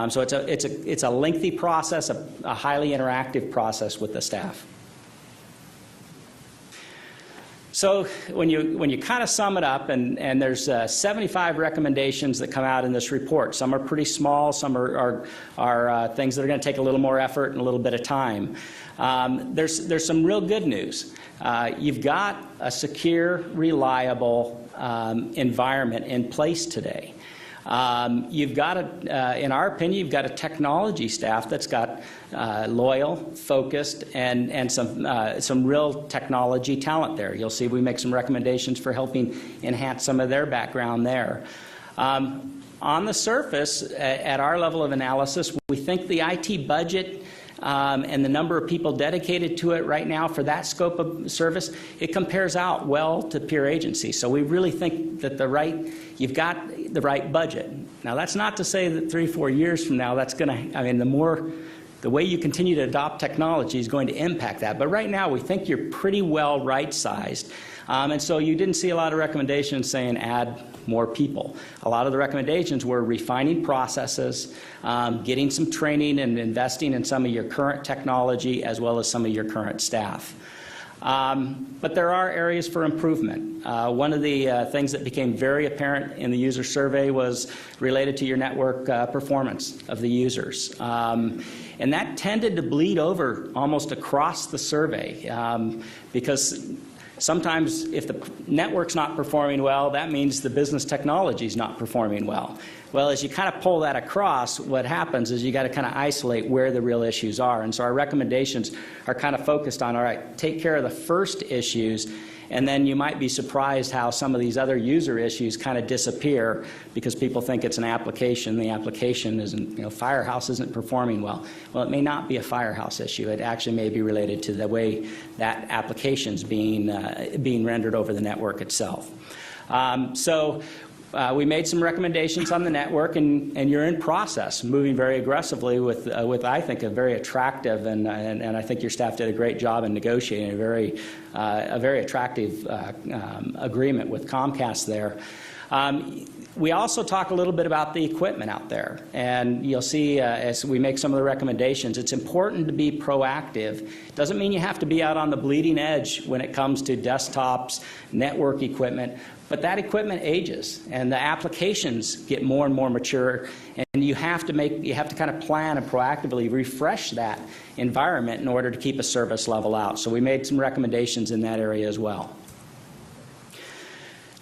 So it's a lengthy process, a highly interactive process with the staff. So when you kind of sum it up, and there's 75 recommendations that come out in this report. Some are pretty small, some are things that are going to take a little more effort and a little bit of time. There's some real good news. You've got a secure, reliable environment in place today. You've got, in our opinion, you've got a technology staff that's got loyal, focused, and some real technology talent there. You'll see we make some recommendations for helping enhance some of their background there. On the surface, at our level of analysis, we think the IT budget and the number of people dedicated to it right now for that scope of service, it compares out well to peer agencies. So we really think that you've got the right budget. Now, that's not to say that 3-4 years from now, that's going to, I mean, the way you continue to adopt technology is going to impact that. But right now, we think you're pretty well right-sized. And so you didn't see a lot of recommendations saying add more people. A lot of the recommendations were refining processes, getting some training and investing in some of your current technology as well as some of your current staff. But there are areas for improvement. One of the things that became very apparent in the user survey was related to your network performance of the users. And that tended to bleed over almost across the survey because sometimes if the network's not performing well, that means the business technology is not performing well. Well, as you kind of pull that across, what happens is you got to kind of isolate where the real issues are. And so our recommendations are kind of focused on, all right, take care of the first issues, and then you might be surprised how some of these other user issues kind of disappear because people think it's an application. The application isn't, Firehouse isn't performing well. Well, it may not be a Firehouse issue. It actually may be related to the way that application's being rendered over the network itself. We made some recommendations on the network, and you're in process, moving very aggressively with I think, a very attractive, and I think your staff did a great job in negotiating a very attractive agreement with Comcast there. We also talk a little bit about the equipment out there, and you'll see as we make some of the recommendations, it's important to be proactive. Doesn't mean you have to be out on the bleeding edge when it comes to desktops, network equipment, but that equipment ages, and the applications get more and more mature, and you have to kind of plan and proactively refresh that environment in order to keep a service level out. So we made some recommendations in that area as well.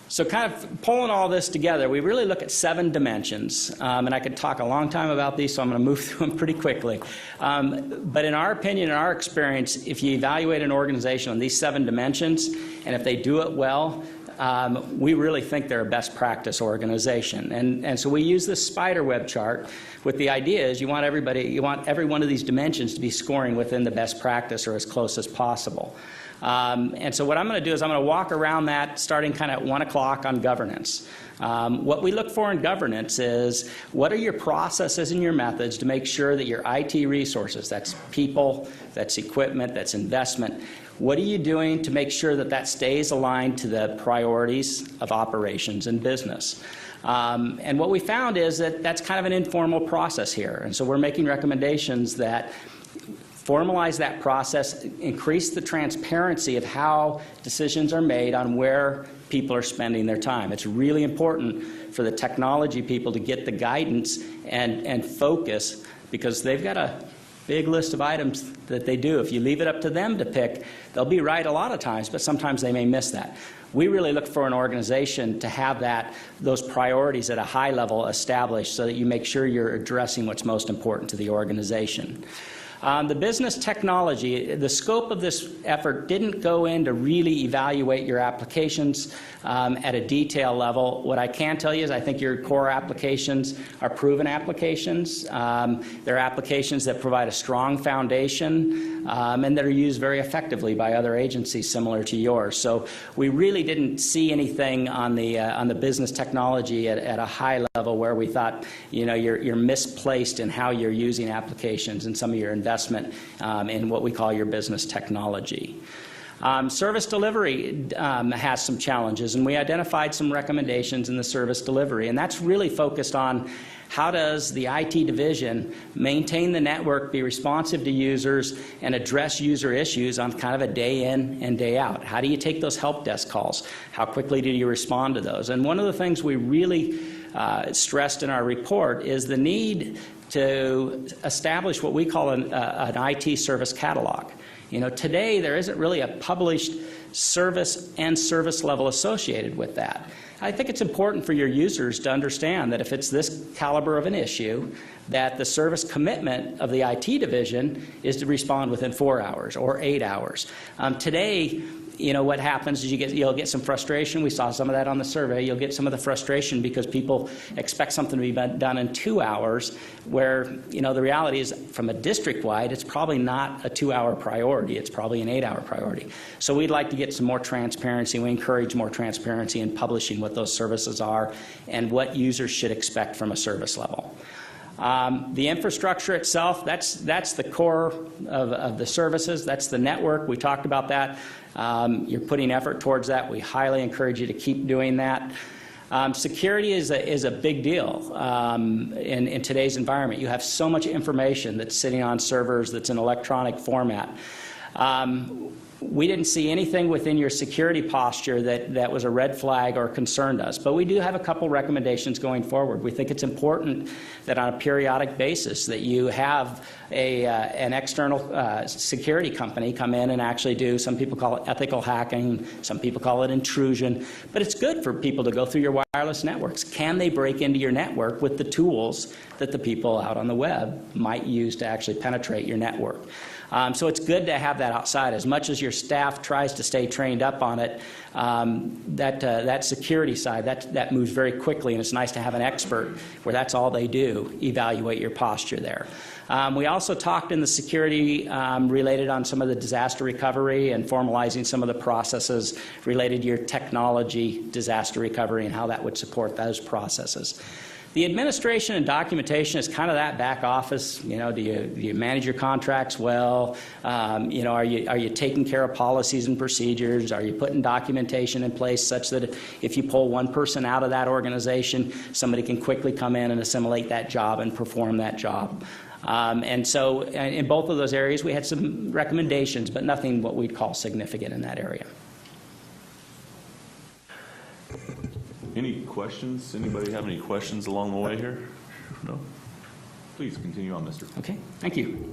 So kind of pulling all this together, we really look at 7 dimensions, and I could talk a long time about these, so I'm going to move through them pretty quickly. But in our opinion, in our experience, if you evaluate an organization on these 7 dimensions, and if they do it well, we really think they're a best practice organization. And so we use this spider web chart with the idea is you want every one of these dimensions to be scoring within the best practice or as close as possible. And so what I'm going to do is I'm going to walk around that starting kind of at 1 o'clock on governance. What we look for in governance is what are your processes and your methods to make sure that your IT resources, that's people, that's equipment, that's investment, what are you doing to make sure that that stays aligned to the priorities of operations and business? And what we found is that that's kind of an informal process here. And so we're making recommendations that formalize that process, increase the transparency of how decisions are made on where people are spending their time. It's really important for the technology people to get the guidance and focus because they've got a big list of items that they do. If you leave it up to them to pick, they'll be right a lot of times, but sometimes they may miss that. We really look for an organization to have those priorities at a high level established so that you make sure you're addressing what's most important to the organization. The business technology, the scope of this effort didn't go in to really evaluate your applications at a detail level. What I can tell you is I think your core applications are proven applications. They're applications that provide a strong foundation and that are used very effectively by other agencies similar to yours. So we really didn't see anything on the business technology at a high level where we thought, you know, you're misplaced in how you're using applications and some of your investment in what we call your business technology. Service delivery has some challenges, and we identified some recommendations in the service delivery, and that's really focused on how does the IT division maintain the network, be responsive to users, and address user issues on kind of a day in and day out? How do you take those help desk calls? How quickly do you respond to those? And one of the things we really stressed in our report is the need to establish what we call an IT service catalog. You know, today there isn't really a published service and service level associated with that. I think it's important for your users to understand that if it's this caliber of an issue, that the service commitment of the IT division is to respond within 4 hours or 8 hours. Today, you know, what happens is you'll get some frustration. We saw some of that on the survey. You'll get some of the frustration because people expect something to be done in 2 hours, where, you know, the reality is from a district-wide, it's probably not a 2-hour priority. It's probably an 8-hour priority. So we'd like to get some more transparency. We encourage more transparency in publishing what those services are and what users should expect from a service level. The infrastructure itself, that's the core of the services. That's the network. We talked about that. You're putting effort towards that. We highly encourage you to keep doing that. Security is a big deal in today's environment. You have so much information that's sitting on servers that's in electronic format. We didn't see anything within your security posture that was a red flag or concerned us, but we do have a couple recommendations going forward. We think it's important that on a periodic basis that you have an external security company come in and actually do, some people call it ethical hacking, some people call it intrusion, but it's good for people to go through your wireless networks. Can they break into your network with the tools that the people out on the web might use to actually penetrate your network? So it's good to have that outside. As much as your staff tries to stay trained up on it, that security side, that moves very quickly, and it's nice to have an expert where that's all they do, evaluate your posture there. We also talked in the security related on some of the disaster recovery and formalizing some of the processes related to your technology disaster recovery and how that would support those processes. The administration and documentation is kind of that back office. You know, do you manage your contracts well? You know, are you taking care of policies and procedures? Are you putting documentation in place such that if you pull one person out of that organization, somebody can quickly come in and assimilate that job and perform that job? And so in both of those areas, we had some recommendations, but nothing what we'd call significant in that area. Any questions? Anybody have any questions along the way here? No? Please continue on, Mr. Okay, thank you.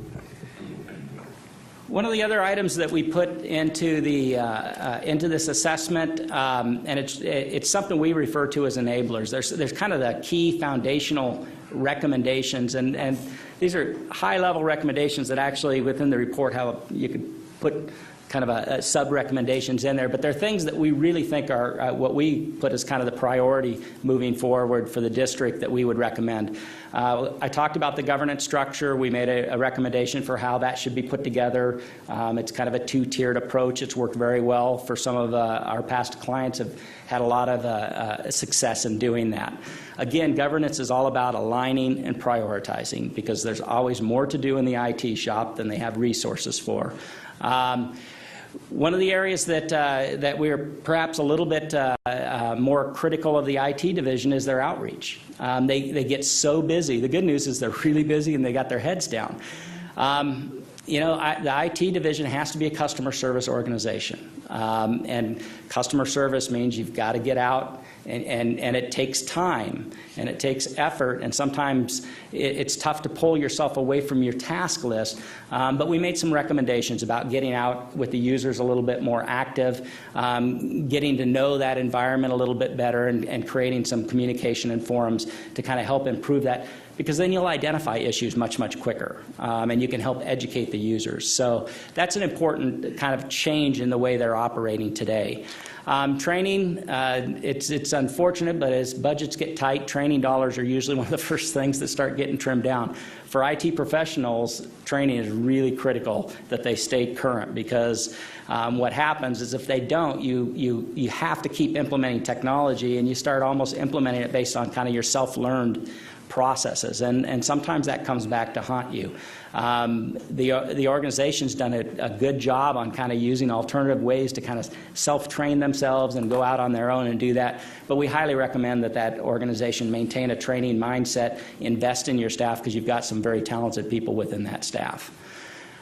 One of the other items that we put into this assessment, and it's something we refer to as enablers. There's kind of the key foundational recommendations, and these are high-level recommendations that actually within the report how you could put kind of a sub-recommendations in there, but they're things that we really think are what we put as kind of the priority moving forward for the district that we would recommend. I talked about the governance structure. We made a recommendation for how that should be put together. It's kind of a two-tiered approach. It's worked very well for some of our past clients have had a lot of success in doing that. Again, governance is all about aligning and prioritizing because there's always more to do in the IT shop than they have resources for. One of the areas that we're perhaps a little bit more critical of the IT division is their outreach. They get so busy. The good news is they're really busy and they got their heads down. You know, the IT division has to be a customer service organization. And Customer service means you've got to get out, and it takes time, and it takes effort, and sometimes it's tough to pull yourself away from your task list. But we made some recommendations about getting out with the users a little bit more active, getting to know that environment a little bit better, and creating some communication and forums to kind of help improve that, because then you'll identify issues much, much quicker, and you can help educate the users. So that's an important kind of change in the way they're operating today. Training, it's unfortunate, but as budgets get tight, training dollars are usually one of the first things that start getting trimmed down. For IT professionals, training is really critical that they stay current, because what happens is if they don't, you have to keep implementing technology, and you start almost implementing it based on kind of your self-learned processes, and sometimes that comes back to haunt you. The organization's done a good job on kind of using alternative ways to kind of self-train themselves and go out on their own and do that, but we highly recommend that organization maintain a training mindset, invest in your staff, because you've got some very talented people within that staff.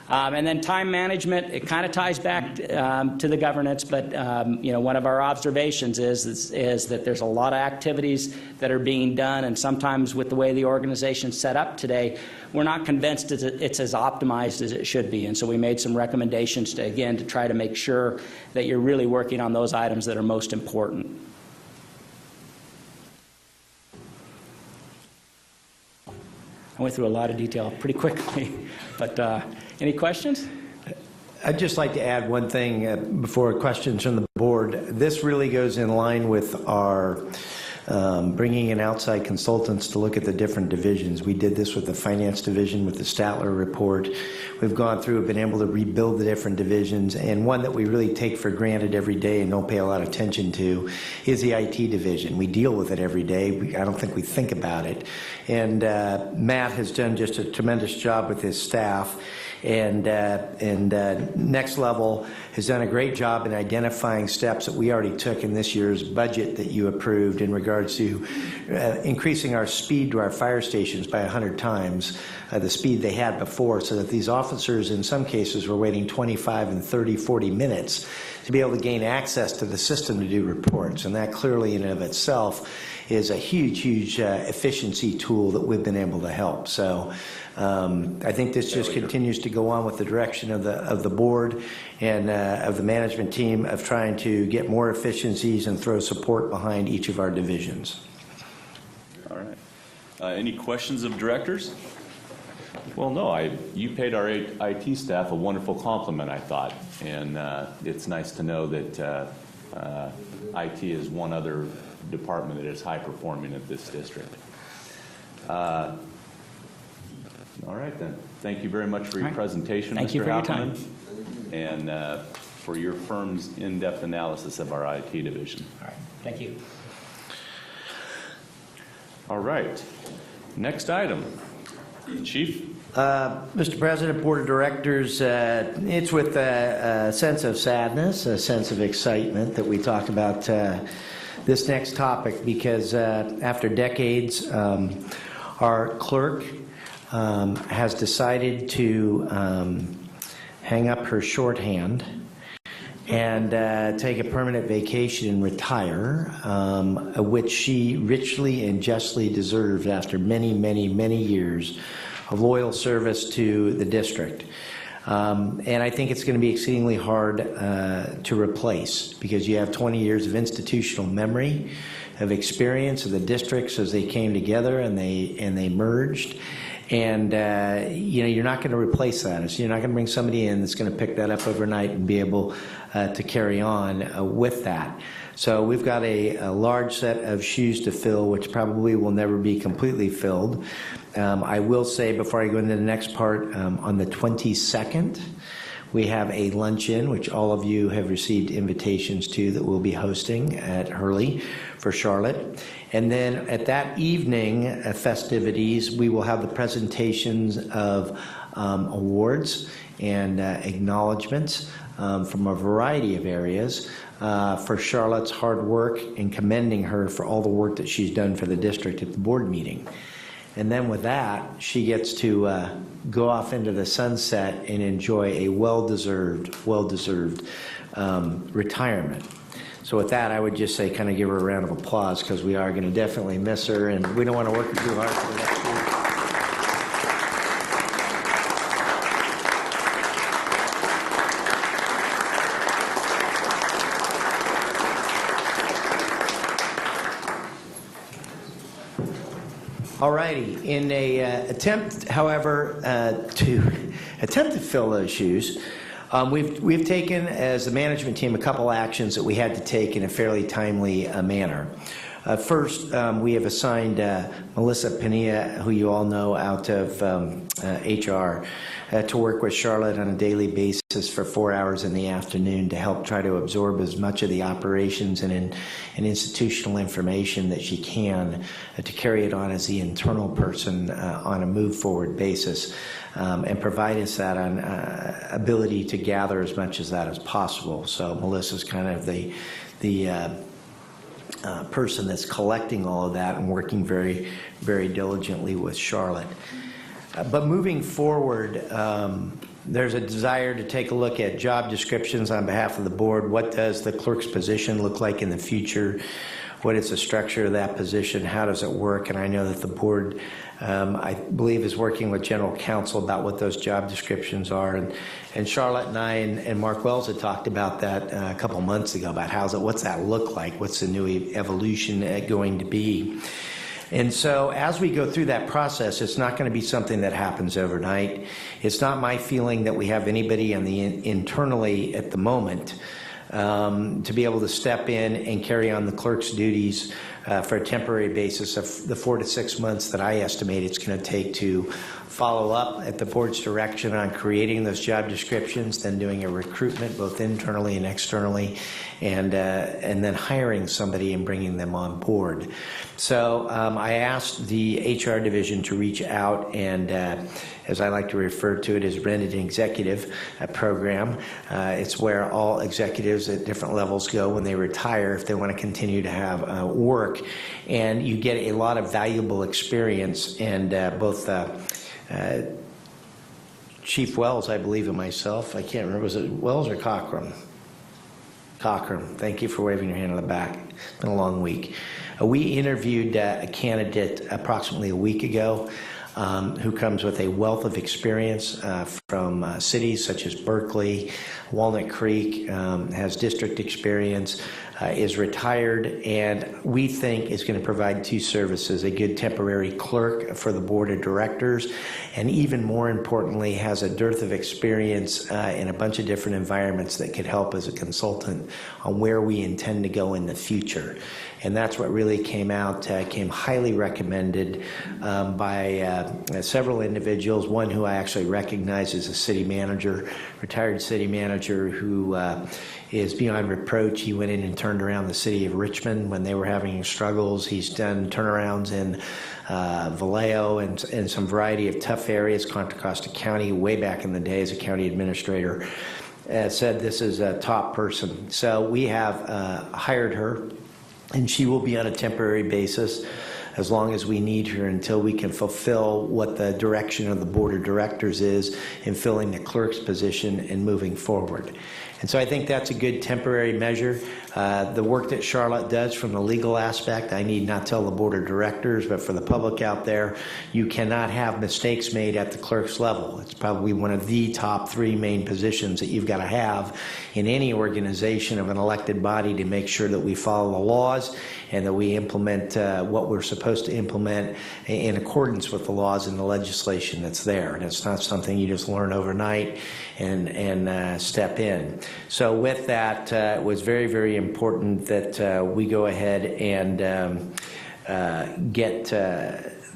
And then time management, it kind of ties back to the governance, but one of our observations is that there's a lot of activities that are being done, and sometimes with the way the organization's set up today, we're not convinced it's as optimized as it should be. And so we made some recommendations to try to make sure that you're really working on those items that are most important. I went through a lot of detail pretty quickly, but any questions? I'd just like to add one thing before questions from the board. This really goes in line with our bringing in outside consultants to look at the different divisions. We did this with the finance division with the Statler report. We've gone through and been able to rebuild the different divisions, and one that we really take for granted every day and don't pay a lot of attention to is the IT division. We deal with it every day. I don't think we think about it. And Matt has done just a tremendous job with his staff. And Next Level has done a great job in identifying steps that we already took in this year's budget that you approved in regards to increasing our speed to our fire stations by 100 times the speed they had before, so that these officers in some cases were waiting 25 and 30, 40 minutes to be able to gain access to the system to do reports. And that clearly in and of itself is a huge efficiency tool that we've been able to help. So I think this just continues to go on with the direction of the board and of the management team of trying to get more efficiencies and throw support behind each of our divisions. All right. Any questions of directors? Well, no, you paid our IT staff a wonderful compliment, I thought, and it's nice to know that IT is one other department that is high performing at this district. All right, then. Thank you very much for your presentation, Thank Mr. you for your Halpeman, time. and for your firm's in-depth analysis of our IT division. All right. Thank you. All right. Next item. Chief? Mr. President, Board of Directors, it's with a sense of sadness, a sense of excitement that we talk about this next topic, because after decades, our clerk has decided to hang up her shorthand and take a permanent vacation and retire, which she richly and justly deserved after many years of loyal service to the district. And I think it's going to be exceedingly hard to replace, because you have 20 years of institutional memory, of experience of the districts as they came together and they merged. And you're not going to replace that. So you're not going to bring somebody in that's going to pick that up overnight and be able to carry on with that. So we've got a large set of shoes to fill, which probably will never be completely filled. I will say, before I go into the next part, on the 22nd, we have a luncheon, which all of you have received invitations to, that we'll be hosting at Hurley for Charlotte. And then at that evening festivities, we will have the presentations of awards and acknowledgments from a variety of areas for Charlotte's hard work, and commending her for all the work that she's done for the district at the board meeting. And then with that, she gets to go off into the sunset and enjoy a well-deserved retirement. So with that, I would just say kind of give her a round of applause because we are going to definitely miss her, and we don't want to work her too hard for the next week. All righty. In a attempt, however, to fill those shoes, we've taken, as the management team, a couple actions that we had to take in a fairly timely manner. First, we have assigned Melissa Pania, who you all know out of HR, to work with Charlotte on a daily basis for 4 hours in the afternoon to help try to absorb as much of the operations and institutional information that she can to carry it on as the internal person on a move-forward basis and provide us that ability to gather as much as that as possible. So Melissa's kind of the person that's collecting all of that and working very, very diligently with Charlotte. But moving forward, there's a desire to take a look at job descriptions on behalf of the board. What does the clerk's position look like in the future? What is the structure of that position? How does it work? And I know that the board, I believe, is working with general counsel about what those job descriptions are. And Charlotte and I and Mark Wells had talked about that a couple months ago, about what's that look like? What's the new evolution going to be? And so as we go through that process, it's not going to be something that happens overnight. It's not my feeling that we have anybody internally at the moment to be able to step in and carry on the clerk's duties for a temporary basis of the 4 to 6 months that I estimate it's going to take to follow up at the board's direction on creating those job descriptions, then doing a recruitment both internally and externally, and then hiring somebody and bringing them on board. So I asked the HR division to reach out and, as I like to refer to it, as rented an executive program. It's where all executives at different levels go when they retire if they want to continue to have work. And you get a lot of valuable experience, and both Chief Wells, I believe, and myself, I can't remember, was it Wells or Cochran? Cochran, thank you for waving your hand on the back. It's been a long week. We interviewed a candidate approximately a week ago who comes with a wealth of experience from cities such as Berkeley, Walnut Creek, has district experience, is retired, and we think is going to provide two services: a good temporary clerk for the board of directors, and even more importantly, has a dearth of experience in a bunch of different environments that could help as a consultant on where we intend to go in the future. And that's what really came highly recommended by several individuals. One who I actually recognize as a city manager, retired city manager, who is beyond reproach. He went in and turned around the city of Richmond when they were having struggles. He's done turnarounds in Vallejo and some variety of tough areas, Contra Costa County, way back in the day as a county administrator. Said this is a top person. So we have hired her, and she will be on a temporary basis as long as we need her until we can fulfill what the direction of the board of directors is in filling the clerk's position and moving forward. And so I think that's a good temporary measure. The work that Charlotte does from the legal aspect, I need not tell the board of directors, but for the public out there, you cannot have mistakes made at the clerk's level. It's probably one of the top 3 main positions that you've got to have in any organization of an elected body to make sure that we follow the laws and that we implement what we're supposed to implement in accordance with the laws and the legislation that's there. And it's not something you just learn overnight and step in. So with that, it was very, very important that we go ahead and get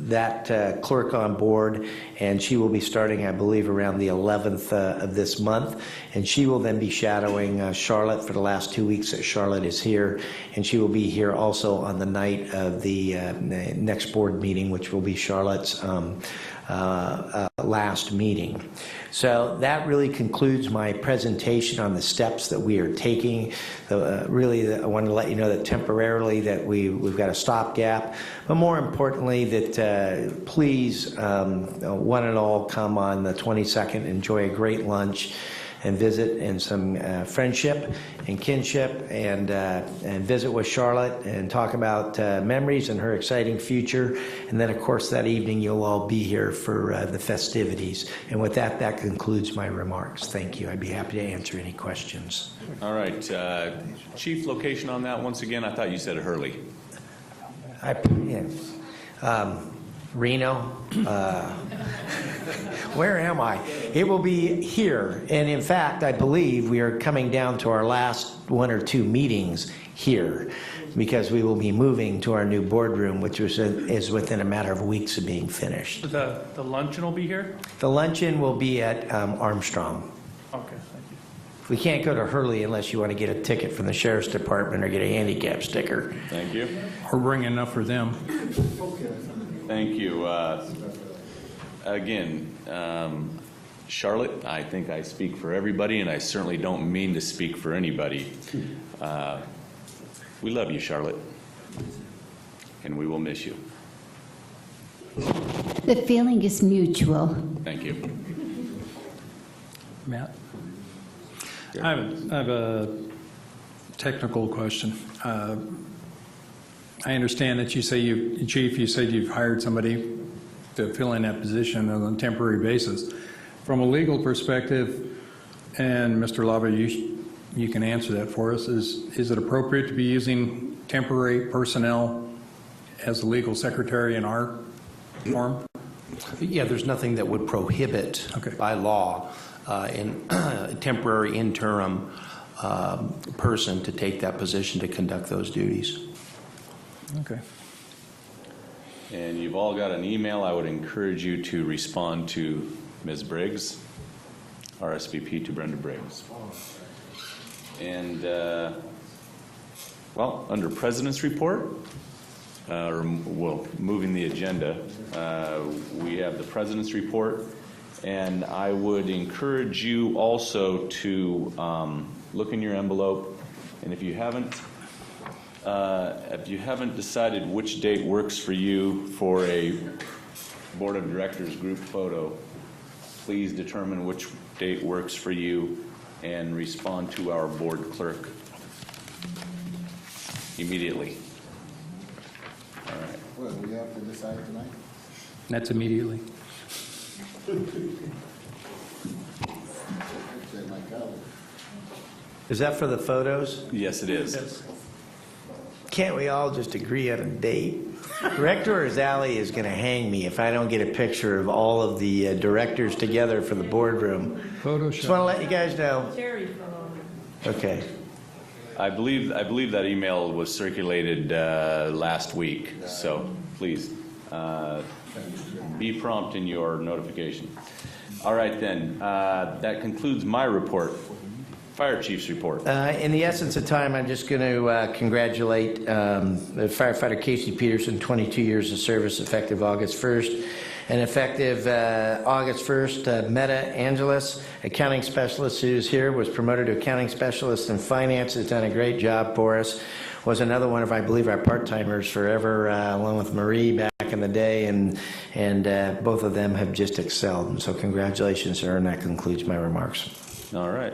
that clerk on board, and she will be starting, I believe, around the 11th of this month, and she will then be shadowing Charlotte for the last 2 weeks that Charlotte is here, and she will be here also on the night of the next board meeting, which will be Charlotte's last meeting. So that really concludes my presentation on the steps that we are taking. Really, I wanted to let you know that temporarily that we've got a stopgap, but more importantly that please, one and all, come on the 22nd, enjoy a great lunch, and visit in some friendship and kinship and visit with Charlotte and talk about memories and her exciting future. And then, of course, that evening you'll all be here for the festivities. And with that, that concludes my remarks. Thank you. I'd be happy to answer any questions. All right. Chief, location on that once again? I thought you said Hurley. Reno. Where am I? It will be here. And in fact, I believe we are coming down to our last 1 or 2 meetings here because we will be moving to our new boardroom, which is within a matter of weeks of being finished. The luncheon will be here? The luncheon will be at Armstrong. Okay, thank you. We can't go to Hurley unless you want to get a ticket from the Sheriff's Department or get a handicap sticker. Thank you. Or bring enough for them. Thank you. Again, Charlotte, I think I speak for everybody, and I certainly don't mean to speak for anybody. We love you, Charlotte, and we will miss you. The feeling is mutual. Thank you. Matt? I have a technical question. I understand that you say Chief, you said you've hired somebody to fill in that position on a temporary basis. From a legal perspective, and Mr. Lava, you can answer that for us, is it appropriate to be using temporary personnel as a legal secretary in our form? Yeah, there's nothing that would prohibit by law in a temporary interim person to take that position to conduct those duties. Okay. And you've all got an email. I would encourage you to respond to Ms. Briggs, RSVP to Brenda Briggs. And, well, under President's Report, moving the agenda, we have the President's Report. And I would encourage you also to look in your envelope. And if you haven't decided which date works for you for a Board of Directors group photo, please determine which date works for you and respond to our board clerk immediately. All right. Well, we have to decide tonight? That's immediately. Is that for the photos? Yes, it is. Yes. Can't we all just agree on a date? Director Orzali is going to hang me if I don't get a picture of all of the directors together for the boardroom. Photoshop. Just want to let you guys know. Okay. I believe that email was circulated last week, so please be prompt in your notification. All right, then. That concludes my report. Fire Chief's report. In the essence of time, I'm just going to congratulate the firefighter Casey Peterson, 22 years of service, effective August 1st. And effective August 1st, Meta Angeles, accounting specialist who's here, was promoted to accounting specialist in finance, has done a great job for us. Was another one of, I believe, our part-timers forever, along with Marie back in the day, and both of them have just excelled. And so congratulations to her, and that concludes my remarks. All right.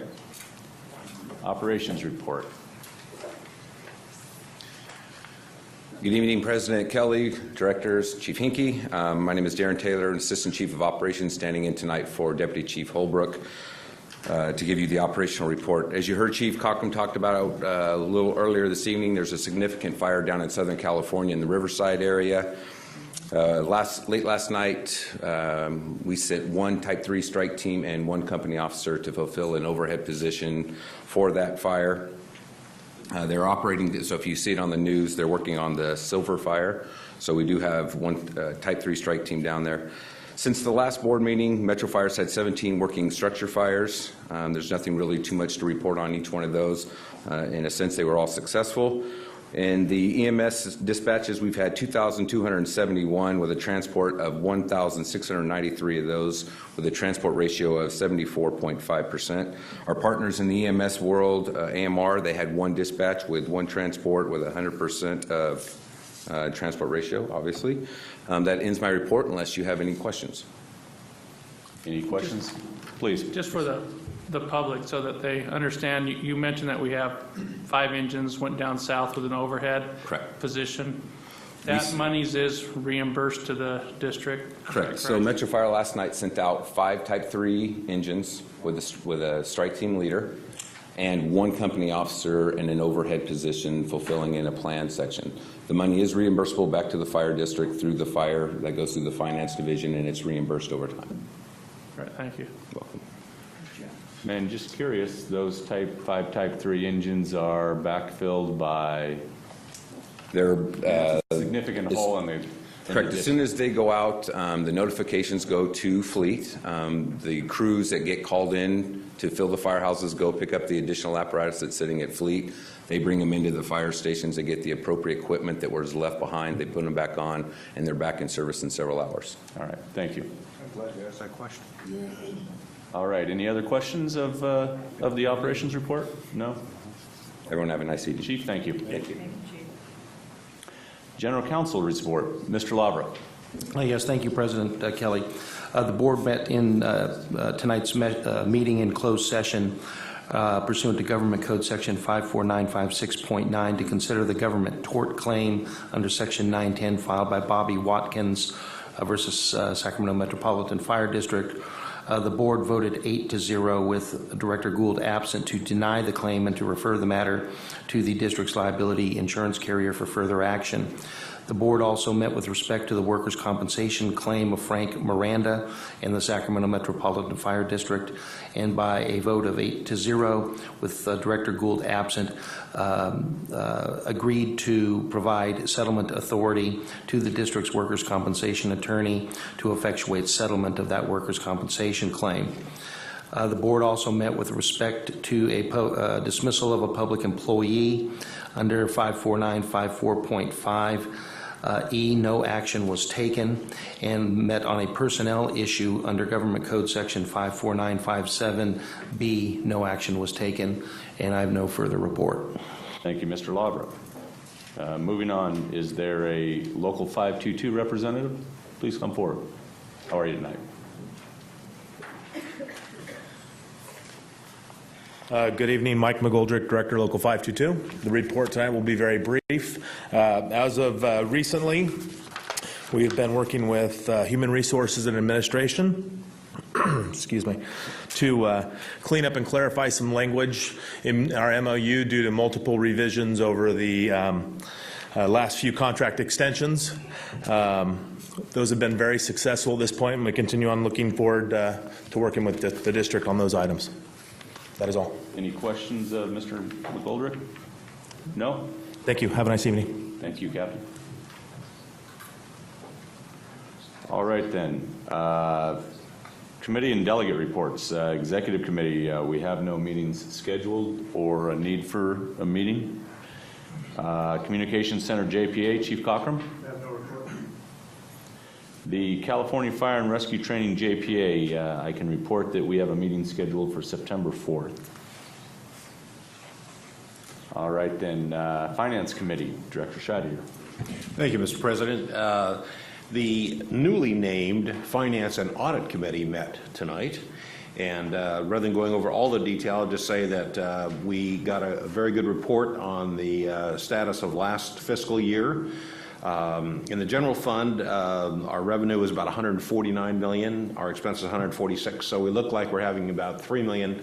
Operations report. Good evening, President Kelly, Directors, Chief Hinkie. My name is Darren Taylor, Assistant Chief of Operations, standing in tonight for Deputy Chief Holbrook to give you the operational report. As you heard Chief Cockrum talked about a little earlier this evening, there's a significant fire down in Southern California in the Riverside area. Late last night, we sent one Type 3 strike team and one company officer to fulfill an overhead position for that fire. They're operating, so if you see it on the news, they're working on the Silver Fire. So we do have one Type 3 strike team down there. Since the last board meeting, Metro Fire's had 17 working structure fires. There's nothing really too much to report on each one of those. In a sense, they were all successful. In the EMS dispatches, we've had 2,271 with a transport of 1,693 of those with a transport ratio of 74.5%. Our partners in the EMS world, AMR, they had one dispatch with one transport with 100% of transport ratio, obviously. That ends my report unless you have any questions. Any questions? Please. Just for the public, so that they understand, you mentioned that we have 5 engines went down south with an overhead position. That monies is reimbursed to the district? Correct. So Metro Fire last night sent out 5 Type 3 engines with a strike team leader and 1 company officer in an overhead position fulfilling in a planned section. The money is reimbursable back to the fire district through the fire. That goes through the finance division, and it's reimbursed over time. All right, thank you. Welcome. Man, just curious, those Type 5, Type 3 engines are backfilled by They're significant hole in the... Correct. As soon as they go out, the notifications go to Fleet. The crews that get called in to fill the firehouses go pick up the additional apparatus that's sitting at Fleet. They bring them into the fire stations. They get the appropriate equipment that was left behind. They put them back on, and they're back in service in several hours. All right. Thank you. I'm glad you asked that question. All right. Any other questions of the operations report? No? Everyone have a nice evening. Chief, thank you. Thank you. General Counsel report. Mr. Lavra. Yes, thank you, President Kelly. The board met in tonight's meeting in closed session pursuant to Government Code Section 54956.9 to consider the government tort claim under Section 910 filed by Bobby Watkins versus Sacramento Metropolitan Fire District. The board voted 8-0 with Director Gould absent to deny the claim and to refer the matter to the district's liability insurance carrier for further action. The board also met with respect to the workers' compensation claim of Frank Miranda in the Sacramento Metropolitan Fire District, and by a vote of 8-0 with Director Gould absent, agreed to provide settlement authority to the district's workers' compensation attorney to effectuate settlement of that workers' compensation claim. The board also met with respect to a dismissal of a public employee under 54954.5. No action was taken, and met on a personnel issue under Government Code Section 54957B. No action was taken, and I have no further report. Thank you, Mr. Lavra. Moving on, is there a Local 522 representative? Please come forward. How are you tonight? Good evening, Mike McGoldrick, Director, Local 522. The report tonight will be very brief. As of recently, we have been working with Human Resources and Administration excuse me, to clean up and clarify some language in our MOU due to multiple revisions over the last few contract extensions. Those have been very successful at this point, and we continue on looking forward to working with the district on those items. That is all. Any questions of Mr. McGoldrick? No? Thank you. Have a nice evening. Thank you, Captain. All right, then. Committee and delegate reports. Executive Committee, we have no meetings scheduled or a need for a meeting. Communications Center, JPA, Chief Cockrum. The California Fire and Rescue Training, JPA, I can report that we have a meeting scheduled for September 4th. All right, then, Finance Committee, Director Scheidiger. Thank you, Mr. President. The newly named Finance and Audit Committee met tonight. And rather than going over all the detail, I'll just say that we got a very good report on the status of last fiscal year. In the general fund, our revenue is about $149 million. Our expenses $146. So we look like we're having about $3 million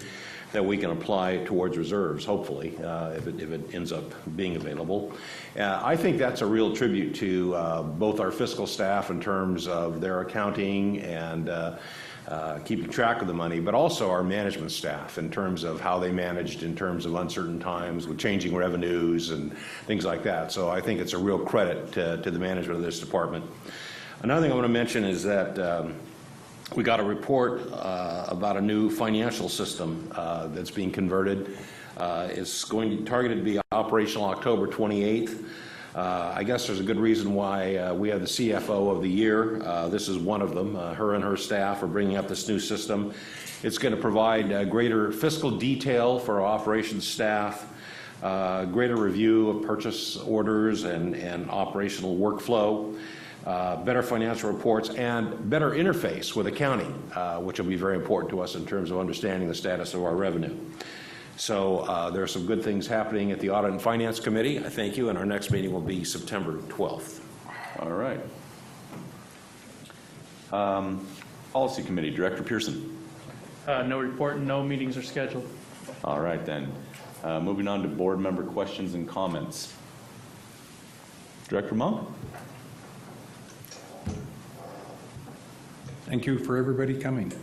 that we can apply towards reserves, hopefully, if it ends up being available. I think that's a real tribute to both our fiscal staff in terms of their accounting and keeping track of the money, but also our management staff in terms of how they managed in terms of uncertain times with changing revenues and things like that. So I think it's a real credit to the management of this department. Another thing I want to mention is that we got a report about a new financial system that's being converted. It's targeted to be operational October 28th. I guess there's a good reason why we have the CFO of the year. This is one of them. Her and her staff are bringing up this new system. It's going to provide greater fiscal detail for our operations staff, greater review of purchase orders and operational workflow. better financial reports, and better interface with accounting, which will be very important to us in terms of understanding the status of our revenue. So there are some good things happening at the Audit and Finance Committee. I thank you, and our next meeting will be September 12th. All right. Policy Committee, Director Pearson. No report, and no meetings are scheduled. All right, then. Moving on to board member questions and comments. Director Monk? Thank you for everybody coming.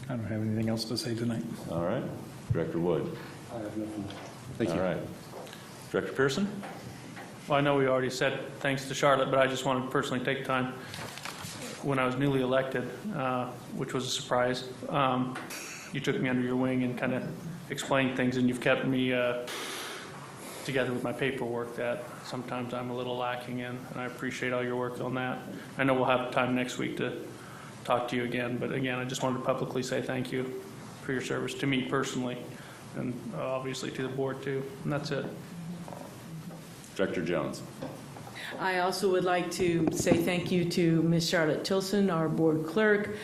I don't have anything else to say tonight. All right. Director Wood? I have nothing. Thank you. All right. Director Pearson? Well, I know we already said thanks to Charlotte, but I just want to personally take time. When I was newly elected, which was a surprise, you took me under your wing and kind of explained things, and you've kept me together with my paperwork that sometimes I'm a little lacking in, and I appreciate all your work on that. I know we'll have time next week to talk to you again, but again, I just wanted to publicly say thank you for your service to me personally, and obviously to the board too, and that's it. Director Jones? I also would like to say thank you to Ms. Charlotte Tilson, our board clerk.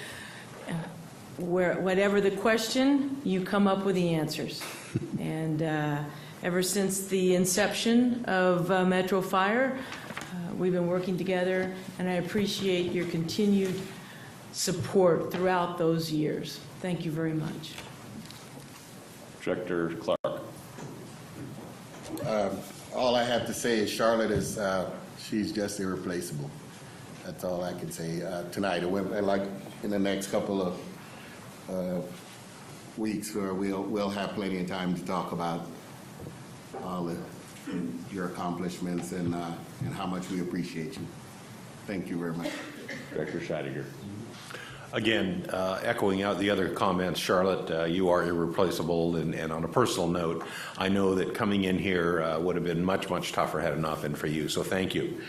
Whatever the question, you come up with the answers. And ever since the inception of Metro Fire, we've been working together, and I appreciate your continued support throughout those years. Thank you very much. Director Clark? All I have to say is Charlotte is, she's just irreplaceable. That's all I can say tonight. And like in the next couple of weeks, where we'll have plenty of time to talk about all your accomplishments and how much we appreciate you. Thank you very much. Director Scheidegger? Again, echoing out the other comments, Charlotte, you are irreplaceable, and on a personal note, I know that coming in here would have been much, much tougher had it not been for you, so thank you.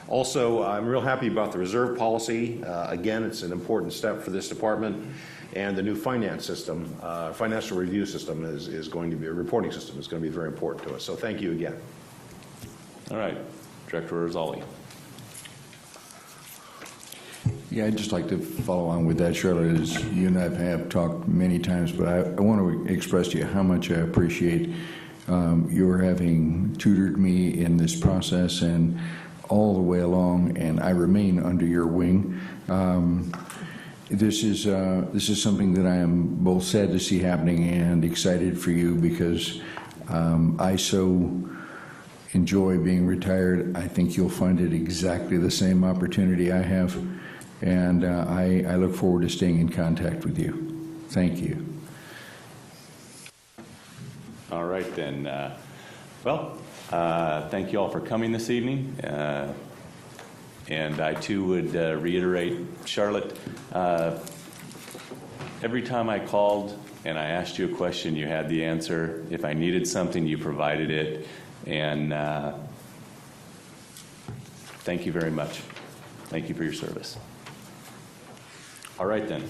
Also, I'm real happy about the reserve policy. Again, it's an important step for this department, and the new finance system, financial review system is going to be, a reporting system is going to be very important to us, so thank you again. All right. Director Rosali? Yeah, I'd just like to follow on with that, Charlotte. As you and I have talked many times, but I want to express to you how much I appreciate your having tutored me in this process and all the way along, and I remain under your wing. This is something that I am both sad to see happening and excited for you, because I so enjoy being retired. I think you'll find it exactly the same opportunity I have. And I look forward to staying in contact with you. Thank you. All right, then. Thank you all for coming this evening. And I, too, would reiterate, Charlotte, every time I called and I asked you a question, you had the answer. If I needed something, you provided it. And thank you very much. Thank you for your service. All right, then.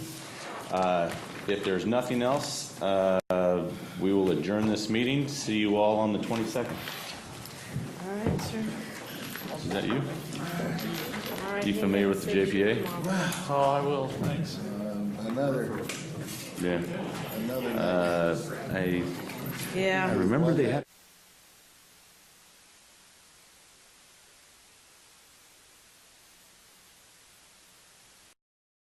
If there's nothing else, we will adjourn this meeting. See you all on the 22nd. All right, sir. Is that you? All right, You familiar with the JPA? Oh, I will, thanks. Yeah. Another. I Yeah. remember they had...